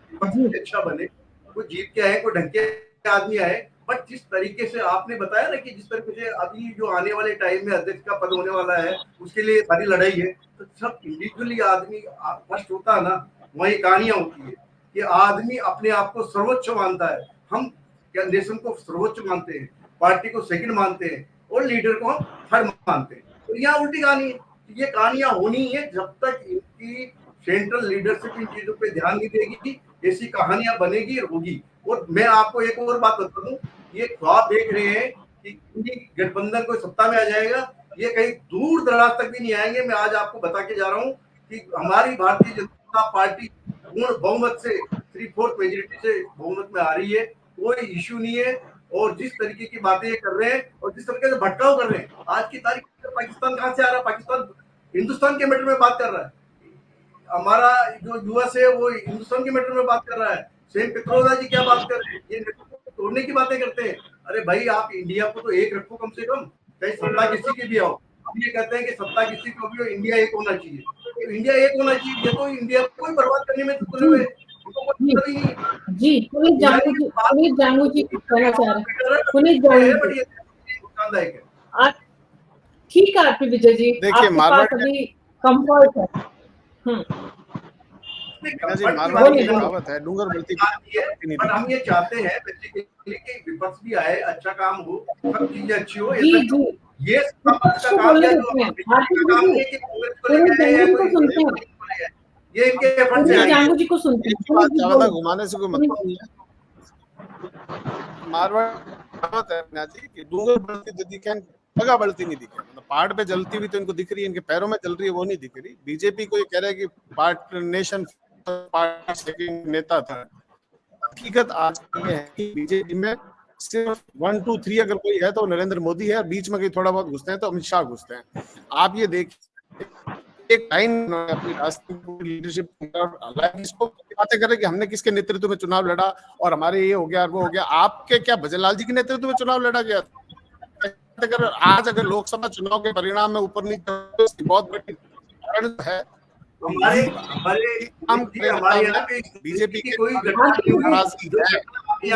अच्छा बने, कोई जीत के आए, कोई ढंग के आदमी आए। बट जिस तरीके से आपने बताया ना कि जिस तरीके से अभी जो आने वाले टाइम में अध्यक्ष का पद होने वाला है, उसके लिए सारी लड़ाई है, तो सब इंडिविजुअली आदमी फर्स्ट होता है ना, वही कहानियां होती है कि आदमी अपने आप को सर्वोच्च मानता है। हम क्या नेशन को सर्वोच्च मानते हैं, पार्टी को सेकंड मानते हैं और लीडर को हम थर्ड मानते हैं। तो यहाँ उल्टी कहानी है, ये कहानियां होनी है जब तक इनकी सेंट्रल लीडरशिप इन चीजों पे ध्यान नहीं देगी, ऐसी कहानियां बनेगी और होगी। और मैं आपको एक और बात बता दूं, ये ख्वाब देख रहे हैं कि गठबंधन कोई सत्ता में आ जाएगा, ये कहीं दूर दराज तक भी नहीं आएंगे। मैं आज आपको बता के जा रहा हूँ कि हमारी भारतीय जनता पार्टी पूर्ण बहुमत से 3/4 मेजोरिटी से बहुमत में आ रही है, कोई इश्यू नहीं है। और जिस तरीके की बातें ये कर रहे हैं और जिस तरीके से भटकाव कर रहे हैं, आज की तारीख में पाकिस्तान कहाँ से आ रहा है? पाकिस्तान हिंदुस्तान के मैटर में बात कर रहा है, हमारा जो यूएस है वो हिंदुस्तान के मैटर में बात कर रहा है। सेम पित्रोदा जी क्या बात कर रहे हैं, ये तोड़ने की बातें करते हैं। अरे भाई, आप इंडिया को तो एक रखो कम से कम, चाहे सत्ता किसी की भी आओ। हम ये कहते हैं कि सत्ता किसी को भी हो, इंडिया एक होना चाहिए। तो इंडिया एक होना चाहिए, ये तो इंडिया को ही बर्बाद करने में तुले हुए जी। पुनीत जांगू जी कहना चाह रहे हैं, पुनीत जांगू नुकसानदायक है। ठीक है आरपी विजय जी, देखिए मारवाड़ अभी कंफर्ट है। कहावत है, डूंगर बढ़ती है। बट हम ये चाहते हैं बेसिकली कि विपक्ष भी आए, अच्छा काम हो, सब चीजें अच्छी हो। जी जी, ये काम ये इनके एफर्ट से जांगू जी को सुनते हैं, ज्यादा घुमाने से कोई मतलब नहीं है। मारवाड़ कहावत है ना जी कि डूंगर बढ़ती तो दिखे, जगह बढ़ती नहीं दिखे। मतलब पहाड़ पे जलती हुई तो इनको दिख रही है, इनके पैरों में जल रही है वो नहीं दिख रही। बीजेपी को ये कह रहा है कि पार्ट नेशन पार्टी नेता था। हकीकत आज ये है कि बीजेपी में सिर्फ 1 2 3 अगर कोई है तो नरेंद्र मोदी है, और बीच में कहीं थोड़ा बहुत घुसते हैं तो अमित शाह घुसते हैं। आप ये देखिए, एक लाइन अपनी राष्ट्रीय लीडरशिप बातें कर रहे कि हमने किसके नेतृत्व में चुनाव लड़ा और हमारे ये हो गया वो हो गया। आपके क्या भजनलाल जी के नेतृत्व में चुनाव लड़ा गया? अगर आज अगर लोकसभा चुनाव के परिणाम में ऊपर नीचे बहुत बड़ी कारण है, बीजेपी के कोई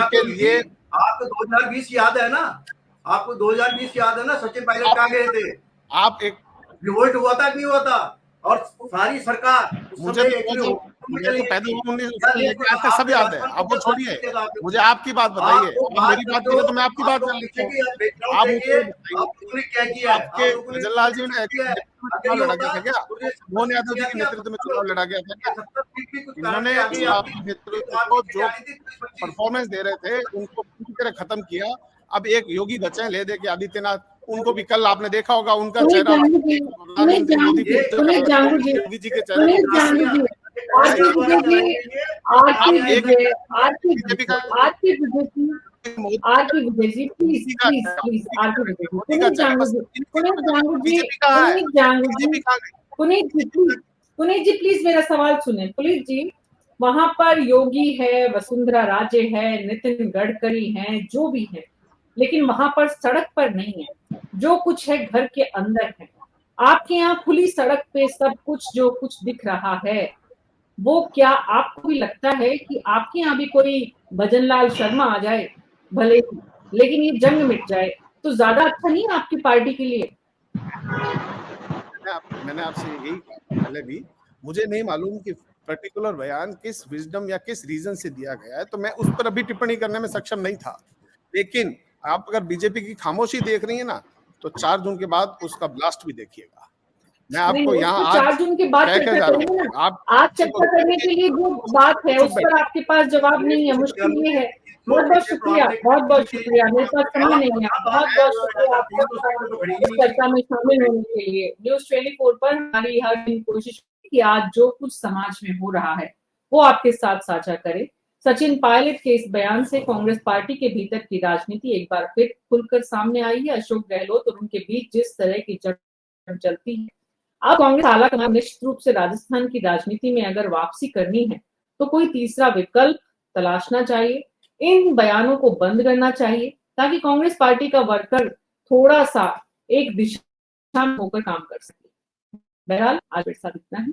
के लिए आपको 2020 याद है ना? आपको 2020 याद है ना? सचिन पायलट कहाँ गए थे? आप एक रिवोल्ट हुआ था कि नहीं हुआ था? और सारी सरकार मुझे तो पैदा हुआ सब याद है। आपको छोड़िए, मुझे आपकी बात बताइए, मेरी बात करो तो मैं आपकी बात कर लेता हूँ। आपने क्या किया? आपके भजनलाल जी ने चुनाव लड़ा गया था क्या? मोहन यादव जी के नेतृत्व में चुनाव लड़ा गया था क्या? इन्होंने नेतृत्व को जो परफॉर्मेंस दे रहे थे उनको पूरी तरह खत्म किया। अब एक योगी बचे ले दे के आदित्यनाथ, उनको भी कल आपने देखा होगा उनका चेहरा योगी जी के चेहरे पुनीत जी प्लीज मेरा सवाल सुने। पुनीत जी, वहां पर योगी है, वसुंधरा राजे है, नितिन गडकरी है, जो भी है, लेकिन वहां पर सड़क पर नहीं है, जो कुछ है घर के अंदर है। आपके यहाँ खुली सड़क पे सब कुछ जो कुछ दिख रहा है, वो क्या आपको भी लगता है कि आपके यहाँ भी कोई भजनलाल शर्मा आ जाए भले ही, लेकिन ये जंग मिट जाए तो ज्यादा अच्छा नहीं है आपकी पार्टी के लिए? मैंने आपसे यही कहा पहले भी, मुझे नहीं मालूम कि पर्टिकुलर बयान किस विजडम या किस रीजन से दिया गया है, तो मैं उस पर अभी टिप्पणी करने में सक्षम नहीं था। लेकिन आप अगर बीजेपी की खामोशी देख रही है ना, तो 4 जून के बाद उसका ब्लास्ट भी देखिएगा। मैं आपको यहाँ आज 4 जून के बाद कह के चर्चा जा रहा करेंगे हूँ, ना। आप आज चर्चा करने के लिए जो बात है उस पर आपके पास जवाब नहीं है, मुश्किल ये है। बहुत बहुत शुक्रिया, बहुत बहुत शुक्रिया, मेरे पास समय नहीं है। बहुत बहुत शुक्रिया आपका इस चर्चा में शामिल होने के लिए। न्यूज़ 24 पर हमारी हर दिन कोशिश कि आज जो कुछ समाज में हो रहा है वो आपके साथ साझा करें। सचिन पायलट के इस बयान से कांग्रेस पार्टी के भीतर की राजनीति एक बार फिर खुलकर सामने आई है। अशोक गहलोत और उनके बीच जिस तरह की जंग चलती है, अब कांग्रेस हालांकि निश्चित रूप से राजस्थान की राजनीति में अगर वापसी करनी है तो कोई तीसरा विकल्प तलाशना चाहिए। इन बयानों को बंद करना चाहिए ताकि कांग्रेस पार्टी का वर्कर थोड़ा सा एक दिशा में होकर काम कर सके। बहरहाल आज मेरे साथ इतना ही।